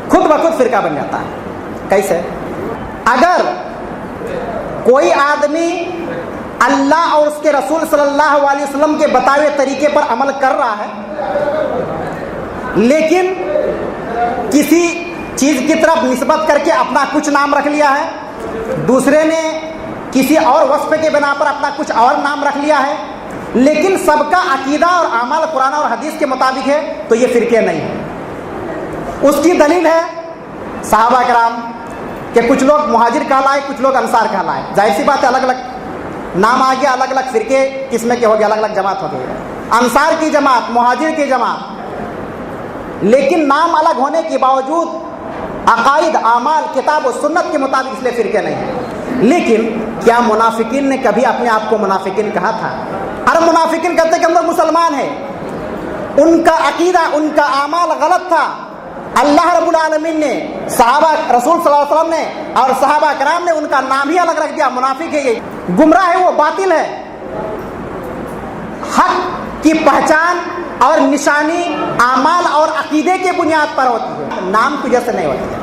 खुद बखुद फिरका बन जाता है। कैसे? अगर कोई आदमी अल्लाह और उसके रसूल सल्लल्लाहु अलैहि वसल्लम के बताए हुए तरीके पर अमल कर रहा है, लेकिन किसी चीज़ की तरफ निस्बत करके अपना कुछ नाम रख लिया है, दूसरे ने किसी और वस्फ के बिना पर अपना कुछ और नाम रख लिया है, लेकिन सबका अकीदा और अमल कुरान और हदीस के मुताबिक है, तो ये फिरके नहीं है। उसकी दलील है सहाबा कराम के कुछ लोग मुहाजिर कहलाए, कुछ लोग अंसार कहलाए। जाहिर सी बात है, अलग अलग नाम आ गया, अलग अलग फिरके किस्में के हो गए, अलग अलग जमात हो गई। अंसार की जमात, मुहाजिर की जमात, लेकिन नाम अलग होने के बावजूद अकाइद, आमाल, किताब और सुन्नत के मुताबिक इसलिए फिरके नहीं है। लेकिन क्या मुनाफिकीन ने कभी अपने आप को मुनाफिकीन कहा था? अरे मुनाफिकीन कहते कि हम लोग मुसलमान हैं, उनका अकीदा, उनका आमाल गलत था। अल्लाह रब्बुल आलमीन ने, सहाबा रसूल सल्लल्लाहु अलैहि वसल्लम ने और सहाबा कराम ने उनका नाम ही अलग रख दिया। मुनाफिक है, ये गुमराह है, वो बातिल है। हक की पहचान और निशानी आमाल और अकीदे के बुनियाद पर होती है, नाम की वजह से नहीं होती है।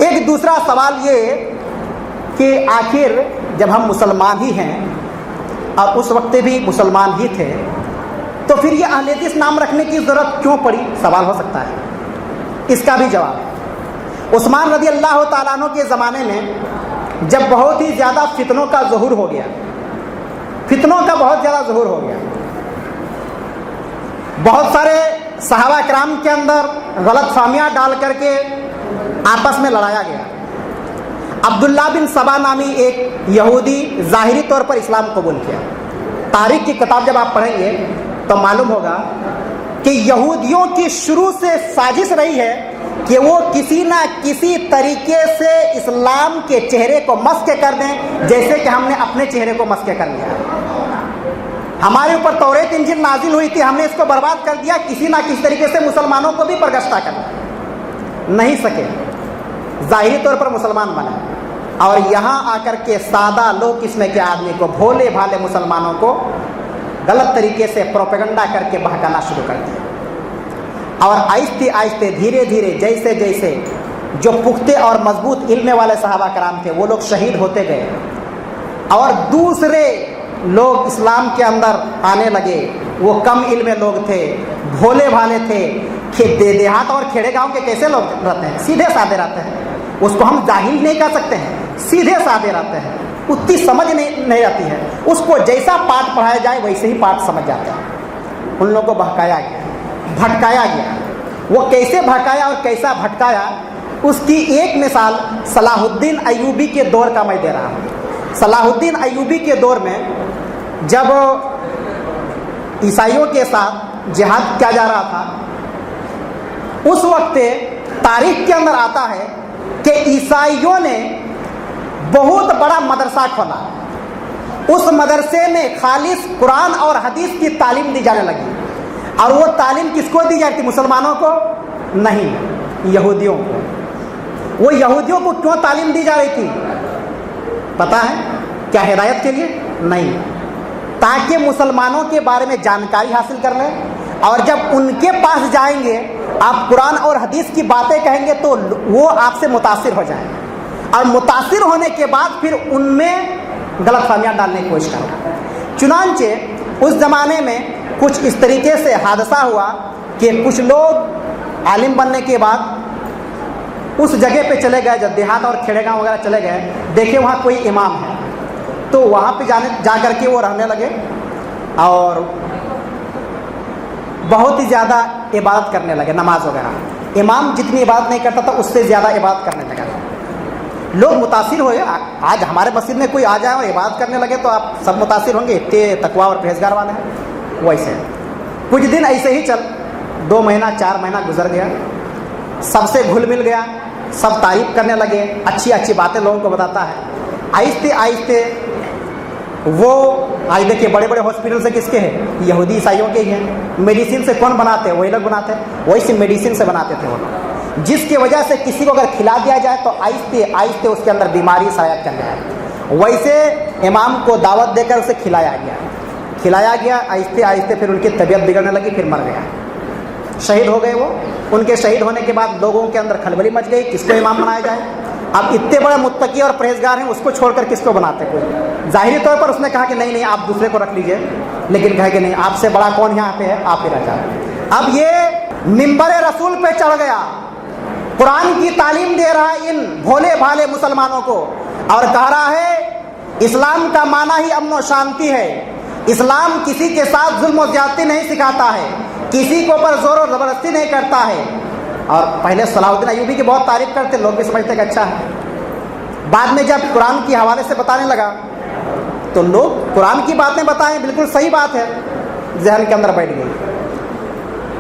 एक दूसरा सवाल ये कि आखिर जब हम मुसलमान ही हैं और उस वक्त भी मुसलमान ही थे, तो फिर ये अहले हदीस नाम रखने की ज़रूरत क्यों पड़ी? सवाल हो सकता है। इसका भी जवाब, उस्मान रज़ी अल्लाह ताला अन्हु के ज़माने में जब बहुत ही ज़्यादा फितनों का ज़ुहूर हो गया, फितनों का बहुत ज़्यादा ज़ुहूर हो गया, बहुत सारे सहाबा कराम के अंदर गलत फहमियाँ डाल करके आपस में लड़ाया गया। अब्दुल्ला बिन सबा नामी एक यहूदी ज़ाहिरी तौर पर इस्लाम कबूल किया। तारीख़ की किताब जब आप पढ़ेंगे तो मालूम होगा कि यहूदियों की शुरू से साजिश रही है कि वो किसी ना किसी तरीके से इस्लाम के चेहरे को मस्क कर दें, जैसे कि हमने अपने चेहरे को मस्क कर लिया। हमारे ऊपर तौरेत इंजील नाजिल हुई थी, हमने इसको बर्बाद कर दिया, किसी ना किसी तरीके से मुसलमानों को भी बरगश्ता करना नहीं सके, ज़ाहिरी तौर पर मुसलमान बने। और यहाँ आकर के सादा लोग किस्म के आदमी को, भोले भाले मुसलमानों को गलत तरीके से प्रोपेगेंडा करके बहकाना शुरू कर दिया। और आहिस्ते आहिस्ते धीरे धीरे जैसे जैसे जो पुख्ते और मजबूत इल्म वाले सहाबा कराम थे वो लोग शहीद होते गए और दूसरे लोग इस्लाम के अंदर आने लगे। वो कम इल्म लोग थे, भोले भाले थे, देहात और खेड़े गांव के कैसे लोग रहते हैं, सीधे साधे रहते हैं, उसको हम जाहिल नहीं कह सकते हैं, सीधे साधे रहते हैं, उतनी समझ नहीं आती है, उसको जैसा पाठ पढ़ाया जाए वैसे ही पाठ समझ जाते हैं। उन लोगों को बहकाया गया, भटकाया गया, वो कैसे भड़काया और कैसा भटकाया, उसकी एक मिसाल सलाहुद्दीन अय्यूबी के दौर का मैं दे रहा हूँ। सलाहुद्दीन अय्यूबी के दौर में जब ईसाइयों के साथ जिहाद किया जा रहा था, उस वक्त तारीख के अंदर आता है कि ईसाइयों ने बहुत बड़ा मदरसा खोला। उस मदरसे में खालिस कुरान और हदीस की तालीम दी जाने लगी। और वो तालीम किसको दी जाती? मुसलमानों को नहीं, यहूदियों को। वो यहूदियों को क्यों तालीम दी जा रही थी पता है? क्या हिदायत के लिए? नहीं, ताकि मुसलमानों के बारे में जानकारी हासिल कर लें, और जब उनके पास जाएंगे आप कुरान और हदीस की बातें कहेंगे तो वो आपसे मुतासिर हो जाएंगे, और मुतासिर होने के बाद फिर उनमें गलतफहमियां डालने की कोशिश करना। चुनांचे उस ज़माने में कुछ इस तरीके से हादसा हुआ कि कुछ लोग आलिम बनने के बाद उस जगह पे चले गए, जब देहात और खेड़े गाँव वगैरह चले गए, देखे वहाँ कोई इमाम है, तो वहाँ पे जा कर के वो रहने लगे और बहुत ही ज़्यादा इबादत करने लगे, नमाज वगैरह। इमाम जितनी इबादत नहीं करता था उससे ज़्यादा इबादत करने लगा। लोग मुतासिर हुए। आज हमारे मस्जिद में कोई आ जाए और इबादत करने लगे तो आप सब मुतासिर होंगे, इतने तकवा और परहेजगार वाले हैं। वैसे कुछ दिन ऐसे ही चल, 2 महीना 4 महीना गुजर गया, सबसे घुल मिल गया, सब तारीफ करने लगे, अच्छी अच्छी बातें लोगों को बताता है। आहिस्ते आहिस्ते वो आज देखिए बड़े बड़े हॉस्पिटल से किसके हैं? यहूदी ईसाइयों के ही हैं। मेडिसिन से कौन बनाते हैं? वही लोग बनाते हैं। वैसे मेडिसिन से बनाते थे वो लोग, जिसकी वजह से किसी को अगर खिला दिया जाए तो आहिस्ते आहिस्ते उसके अंदर बीमारी शायद कर जाए। वैसे इमाम को दावत देकर उसे खिलाया गया, आहिस्ते आहिस्ते फिर उनकी तबीयत बिगड़ने लगी, फिर मर गया, शहीद हो गए वो। उनके शहीद होने के बाद लोगों के अंदर खलबली मच गई, किसको इमाम बनाया जाए? अब इतने बड़े मुत्तकी और परहेजगार हैं, उसको छोड़कर किसको बनाते? कोई ज़ाहिरी तौर पर उसने कहा कि नहीं आप दूसरे को रख लीजिए, लेकिन कहे कि नहीं, आपसे बड़ा कौन यहाँ पे है, आप ही रह जाओ। अब ये मिंबर रसूल पे चढ़ गया, कुरान की तालीम दे रहा है इन भोले भाले मुसलमानों को, और कह रहा है इस्लाम का माना ही अमन और शांति है। इस्लाम किसी के साथ जुल्म और ज्यादती नहीं सिखाता है, किसी के ऊपर जोर और ज़बरदस्ती नहीं करता है। और पहले सलाहुद्दीन अय्यूबी की बहुत तारीफ करते, लोग भी समझते कि अच्छा है। बाद में जब कुरान के हवाले से बताने लगा तो लोग कुरान की बातें बताएं, बिल्कुल सही बात है, ज़हन के अंदर बैठ गई।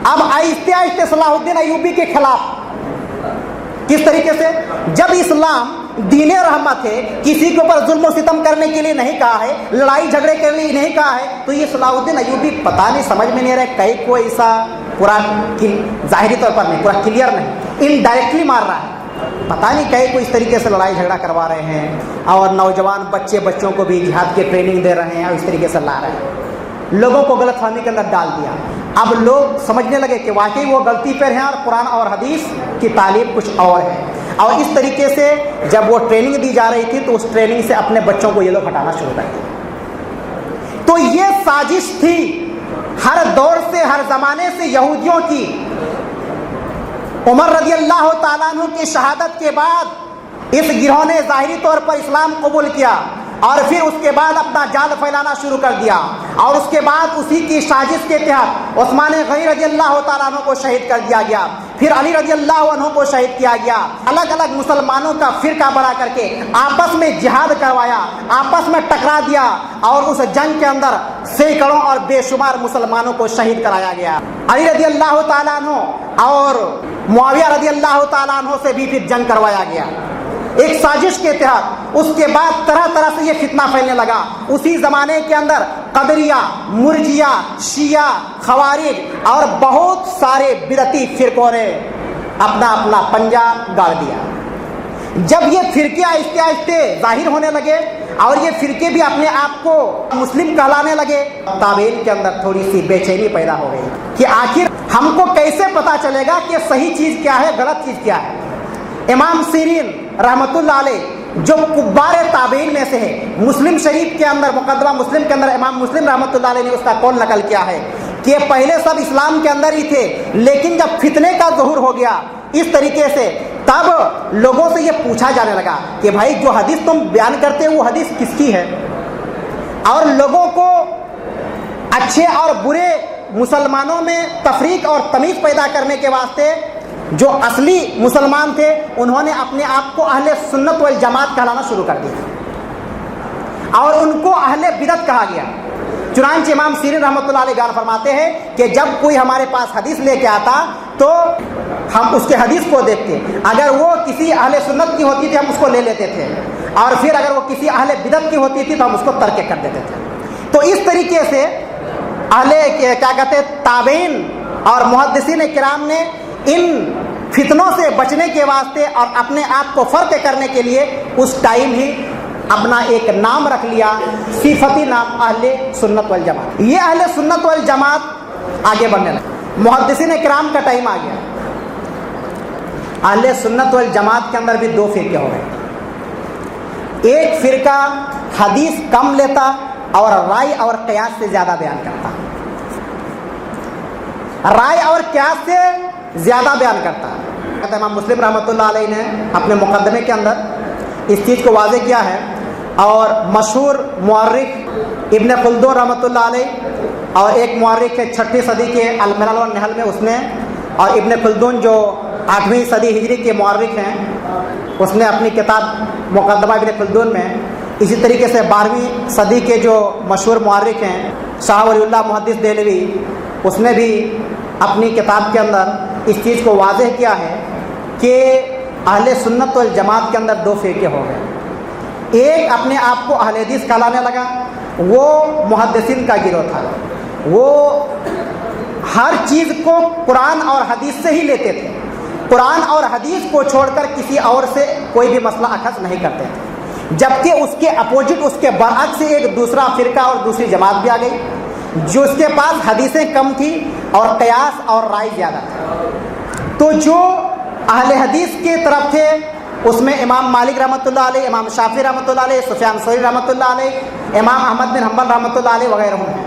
अब आहिस्ते आहिस्ते सलाहुद्दीन अय्यूबी के खिलाफ किस तरीके से, जब इस्लाम दीने रहमत है, किसी के ऊपर जुल्म और सितम करने के लिए नहीं कहा है, लड़ाई झगड़े के लिए नहीं कहा है, तो ये सलाहुद्दीन अय्यूबी पता नहीं, समझ में नहीं रहा कहीं को ऐसा पूरा ज़ाहिरी तौर पर नहीं, पूरा क्लियर नहीं, इनडायरेक्टली मार रहा है, पता नहीं कहीं को इस तरीके से लड़ाई झगड़ा करवा रहे हैं, और नौजवान बच्चों को भी जिहाद की ट्रेनिंग दे रहे हैं और इस तरीके से ला रहे हैं, लोगों को गलतफहमी के अंदर डाल दिया। अब लोग समझने लगे कि वाकई वो गलती पर हैं और कुरान और हदीस की तालीम कुछ और है। और इस तरीके से जब वो ट्रेनिंग दी जा रही थी तो उस ट्रेनिंग से अपने बच्चों को ये लोग हटाना शुरू कर दिया। तो ये साजिश थी हर दौर से, हर जमाने से यहूदियों की। उमर रज़ियल्लाहु ताला अन्हु की शहादत के बाद इस गिरोह ने ज़ाहिरी तौर पर इस्लाम कबूल किया और फिर उसके बाद अपना जाल फैलाना शुरू कर दिया, और उसके बाद उसी की साजिश के तहत उस्मान गनी रज़ियल्लाहु ताला अन्हु को शहीद कर दिया गया, फिर अली रज़ियल्लाहु अन्हु को शहीद किया गया। अलग अलग मुसलमानों का फिरका बना करके आपस में जिहाद करवाया, आपस में टकरा दिया, और उस जंग के अंदर सैकड़ों और बेशुमार मुसलमानों को शहीद कराया गया। अली रज़ियल्लाहु ताला अन्हु और मुआविया रज़ियल्लाहु ताला अन्हु से भी फिर जंग करवाया गया एक साजिश के तहत। उसके बाद तरह तरह से ये फितना फैलने लगा। उसी ज़माने के अंदर कदरिया, मुर्जिया, शिया, खवारिज और बहुत सारे बिदती फिरकों ने अपना अपना पंजा गाड़ दिया। जब ये फिरके आहिस्ते आहिस्ते जाहिर होने लगे और ये फिरके भी अपने आप को मुस्लिम कहलाने लगे, ताबीन के अंदर थोड़ी सी बेचैनी पैदा हो गई कि आखिर हमको कैसे पता चलेगा कि सही चीज़ क्या है, गलत चीज़ क्या है। इमाम सीरीन रहमतुल्लाह अलैह जो कुब्बार ताबीन में से है, मुस्लिम शरीफ के अंदर, मुकद्दमा मुस्लिम के अंदर इमाम मुस्लिम रहमतुल्लाह अलैह ने उसका कौल नकल किया है कि पहले सब इस्लाम के अंदर ही थे, लेकिन जब फितने का ज़ुहूर हो गया इस तरीके से, तब लोगों से ये पूछा जाने लगा कि भाई जो हदीस तुम बयान करते हो वो हदीस किसकी है। और लोगों को अच्छे और बुरे مسلمانوں میں تفریق اور تمیز پیدا کرنے کے واسطے جو اصلی مسلمان تھے انہوں نے اپنے آپ کو اہل سنت والجماعت کہلانا شروع کر دیا اور ان کو اہل بدعت کہا گیا۔ چنانچہ امام سیرین رحمۃ اللہ علیہ بیان فرماتے ہیں کہ جب کوئی ہمارے پاس حدیث لے کے آتا تو ہم اس کے حدیث کو دیکھتے، اگر وہ کسی اہل سنت کی ہوتی تھی ہم اس کو لے لیتے تھے، اور پھر اگر وہ کسی اہل بدعت کی ہوتی تھی تو ہم اس کو ترک کر دیتے تھے۔ تو اس طریقے سے اہل کیا کہتے ہیں تابعین اور محدثین کرام نے ان فتنوں سے بچنے کے واسطے اور اپنے آپ کو فرق کرنے کے لیے اس ٹائم ہی اپنا ایک نام رکھ لیا، صفتی نام اہل سنت والجماعت۔ یہ اہل سنت والجماعت آگے بڑھنے لگے، محدثین کرام کا ٹائم آ گیا، اہل سنت والجماعت کے اندر بھی دو فرقے ہو گئے۔ ایک فرقہ حدیث کم لیتا اور رائے اور قیاس سے زیادہ بیان کرتا، رائے اور قیاس سے زیادہ بیان کرتا۔ امام مسلم رحمۃ اللہ علیہ نے اپنے مقدمے کے اندر اس چیز کو واضح کیا ہے، اور مشہور مورخ ابن خلدون رحمۃ اللہ علیہ اور ایک مورخ ہے 6 صدی کے الملل والنحل میں اس نے، اور ابن خلدون جو 8ویں صدی ہجری کے مورخ ہیں اس نے اپنی کتاب مقدمہ ابن خلدون میں، اسی طریقے سے 12ویں صدی کے جو مشہور مورخ ہیں شاہ ولی اللہ محدث دہلوی اس نے بھی اپنی کتاب کے اندر اس چیز کو واضح کیا ہے کہ اہل سنت والجماعت کے اندر دو فرقے ہو گئے۔ ایک اپنے آپ کو اہل حدیث کہلانے لگا، وہ محدثین کا گروہ تھا، وہ ہر چیز کو قرآن اور حدیث سے ہی لیتے تھے، قرآن اور حدیث کو چھوڑ کر کسی اور سے کوئی بھی مسئلہ اخذ نہیں کرتے تھے۔ جبکہ اس کے اپوزٹ، اس کے برعکس ایک دوسرا فرقہ اور دوسری جماعت بھی آ گئی جو اس کے پاس حدیثیں کم تھی اور قیاس اور رائے زیادہ تھا۔ تو جو اہل حدیث کے طرف تھے اس میں امام مالک رحمۃ اللہ علیہ، امام شافعی رحمۃ اللہ علیہ، سفیان ثوری رحمۃ اللہ علیہ، امام احمد بن حنبل رحمۃ اللہ علیہ وغیرہ ہیں۔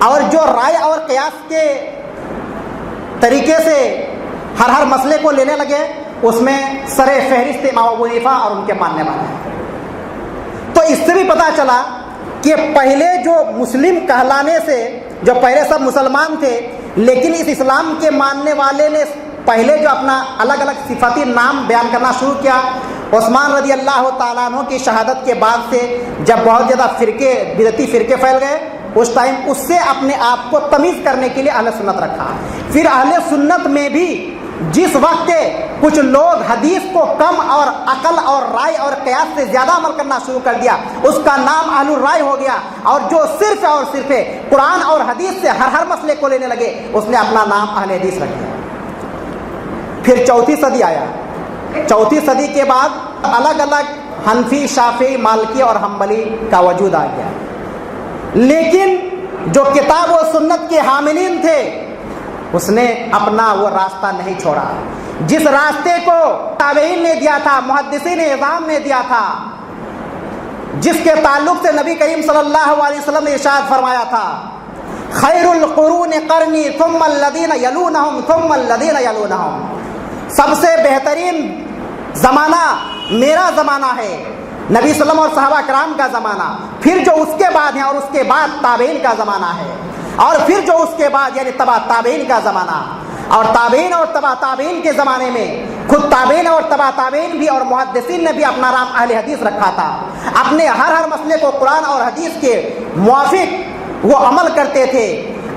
اور جو رائے اور قیاس کے طریقے سے ہر مسئلے کو لینے لگے اس میں سر فہرست امام ابو حنیفہ اور ان کے ماننے والے ہیں۔ تو اس سے بھی پتہ چلا کہ پہلے جو مسلم کہلانے سے جو پہلے سب مسلمان تھے، لیکن اس اسلام کے ماننے والے نے پہلے جو اپنا الگ الگ صفتی نام بیان کرنا شروع کیا، عثمان رضی اللہ تعالیٰ عنہ کی شہادت کے بعد سے جب بہت زیادہ فرقے بدعتی فرقے پھیل گئے اس ٹائم اس سے اپنے آپ کو تمیز کرنے کے لیے اہل سنت رکھا۔ پھر اہل سنت میں بھی جس وقت کچھ لوگ حدیث کو کم اور عقل اور رائے اور قیاس سے زیادہ عمل کرنا شروع کر دیا اس کا نام اہل الرائے ہو گیا، اور جو صرف اور صرف قرآن اور حدیث سے ہر مسئلے کو لینے لگے اس نے اپنا نام اہل حدیث رکھ دیا۔ پھر 4 صدی آیا، 4 صدی کے بعد الگ الگ حنفی، شافعی، مالکی اور حنبلی کا وجود آ گیا، لیکن جو کتاب و سنت کے حاملین تھے اس نے اپنا وہ راستہ نہیں چھوڑا جس راستے کو تابعین نے دیا تھا، محدثین اعظام نے دیا تھا، جس کے تعلق سے نبی کریم صلی اللہ علیہ وسلم نے ارشاد فرمایا تھا خیر القرون قرنی ثم الذین یلونہم ثم الذین یلونہم، سب سے بہترین زمانہ میرا زمانہ ہے، نبی صلی اللہ علیہ وسلم اور صحابہ کرام کا زمانہ، پھر جو اس کے بعد ہے اور اس کے بعد تابعین کا زمانہ ہے، اور پھر جو اس کے بعد یعنی تبع تابعین کا زمانہ، اور تابعین اور تبع تابعین کے زمانے میں خود تابعین اور تبع تابعین بھی اور محدثین نے بھی اپنا نام اہل حدیث رکھا تھا، اپنے ہر مسئلے کو قرآن اور حدیث کے موافق وہ عمل کرتے تھے،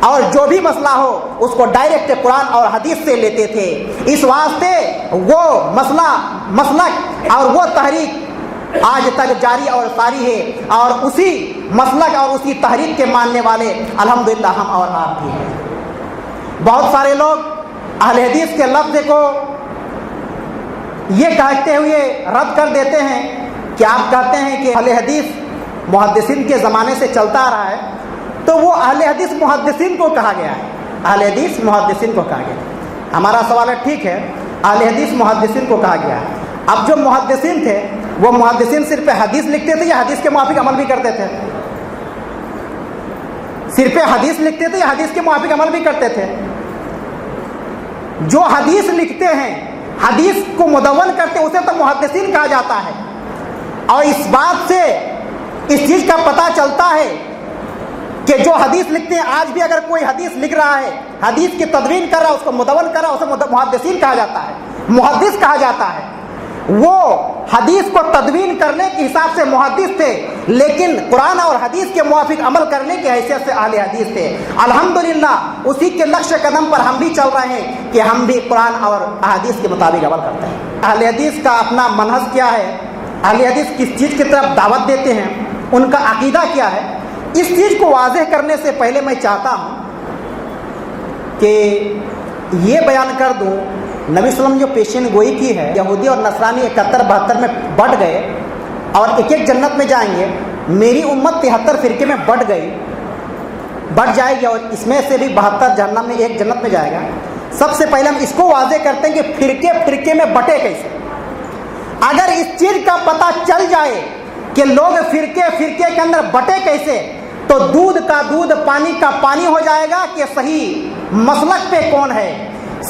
اور جو بھی مسئلہ ہو اس کو ڈائریکٹ قرآن اور حدیث سے لیتے تھے۔ اس واسطے وہ مسلک اور وہ تحریک آج تک جاری اور ساری ہے، اور اسی مسلک اور اسی تحریک کے ماننے والے الحمدللہ ہم اور آپ بھی ہیں۔ بہت سارے لوگ اہل حدیث کے لفظ کو یہ کہتے ہوئے رد کر دیتے ہیں کہ آپ کہتے ہیں کہ اہل حدیث محدثین کے زمانے سے چلتا آ رہا ہے، تو وہ اہل حدیث محدثین کو کہا گیا ہے، اہل حدیث محدثین کو کہا گیا۔ ہمارا سوال ہے ٹھیک ہے اہل حدیث محدثین کو کہا گیا ہے، اب جو محدثین تھے وہ محدثین صرف حدیث لکھتے تھے یا حدیث کے موافق عمل بھی کرتے تھے؟ صرف حدیث لکھتے تھے یا حدیث کے موافق عمل بھی کرتے تھے؟ جو حدیث لکھتے ہیں، حدیث کو مدون کرتے اسے تو محدثین کہا جاتا ہے، اور اس بات سے اس چیز کا پتہ چلتا ہے کہ جو حدیث لکھتے ہیں، آج بھی اگر کوئی حدیث لکھ رہا ہے، حدیث کی تدوین کر رہا ہے، اس کو مدون کر رہا ہے، اسے محدثین کہا جاتا ہے، محدث کہا جاتا ہے۔ وہ حدیث کو تدوین کرنے کے حساب سے محدث تھے، لیکن قرآن اور حدیث کے موافق عمل کرنے کی حیثیت سے اہل حدیث تھے۔ الحمدللہ اسی کے نقش قدم پر ہم بھی چل رہے ہیں کہ ہم بھی قرآن اور احادیث کے مطابق عمل کرتے ہیں۔ اہل حدیث کا اپنا منہج کیا ہے، اہل حدیث کس چیز کی طرف دعوت دیتے ہیں، ان کا عقیدہ کیا ہے، اس چیز کو واضح کرنے سے پہلے میں چاہتا ہوں کہ یہ بیان کر دوں، نبی صلی اللہ علیہ وسلم نے جو پیشین گوئی کی ہے، یہودی اور نصرانی 71-72 میں بٹ گئے اور ایک ایک جنت میں جائیں گے، میری امت 73 فرقے میں بٹ جائے گی، اور اس میں سے بھی 72 جہنم میں، ایک جنت میں جائے گا۔ سب سے پہلے ہم اس کو واضح کرتے ہیں کہ فرقے فرقے میں بٹے کیسے۔ اگر اس چیز کا پتہ چل جائے کہ لوگ فرقے فرقے کے اندر بٹے کیسے، تو دودھ کا دودھ پانی کا پانی ہو جائے گا کہ صحیح مسلک پہ کون ہے،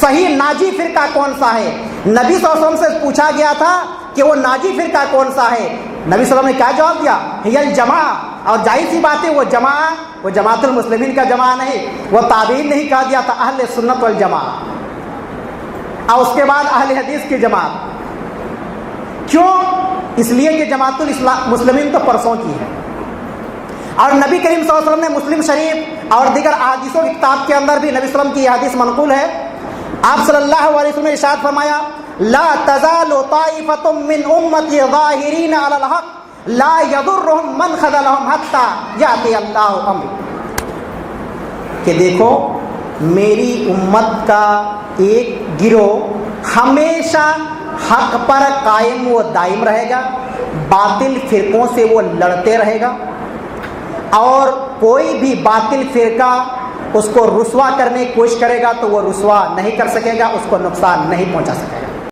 صحیح ناجی فرقہ کون سا ہے۔ نبی صلی اللہ علیہ وسلم سے پوچھا گیا تھا کہ وہ ناجی فرقہ کون سا ہے، نبی صلی اللہ علیہ وسلم نے کیا جواب دیا؟ ہی الجماع۔ اور ظاہر سی بات ہے وہ جماعت المسلمین کا جماع نہیں، وہ تابعین نہیں کہا دیا تھا، اہل سنت والجماع، اور اس کے بعد اہل حدیث کی جماعت۔ کیوں؟ اس لیے کہ جماعت المسلمین تو پرسوں کی ہے، اور نبی کریم صلی اللہ علیہ وسلم نے مسلم شریف اور دیگر احادیثوں کی کتاب کے اندر بھی نبی صلی اللہ علیہ وسلم کی یہ حدیث منقول ہے۔ آپ صلی اللہ علیہ وسلم نے ارشاد فرمایا، لا تزال طائفۃ من امتی ظاہرین علی الحق لا یضرهم من خذلهم حتی یأتی اللہ امری، کہ دیکھو میری امت کا ایک گروہ ہمیشہ حق پر قائم و دائم رہے گا، باطل فرقوں سے وہ لڑتے رہے گا، اور کوئی بھی باطل فرقہ اس کو رسوا کرنے کی کوشش کرے گا تو وہ رسوا نہیں کر سکے گا، اس کو نقصان نہیں پہنچا سکے گا۔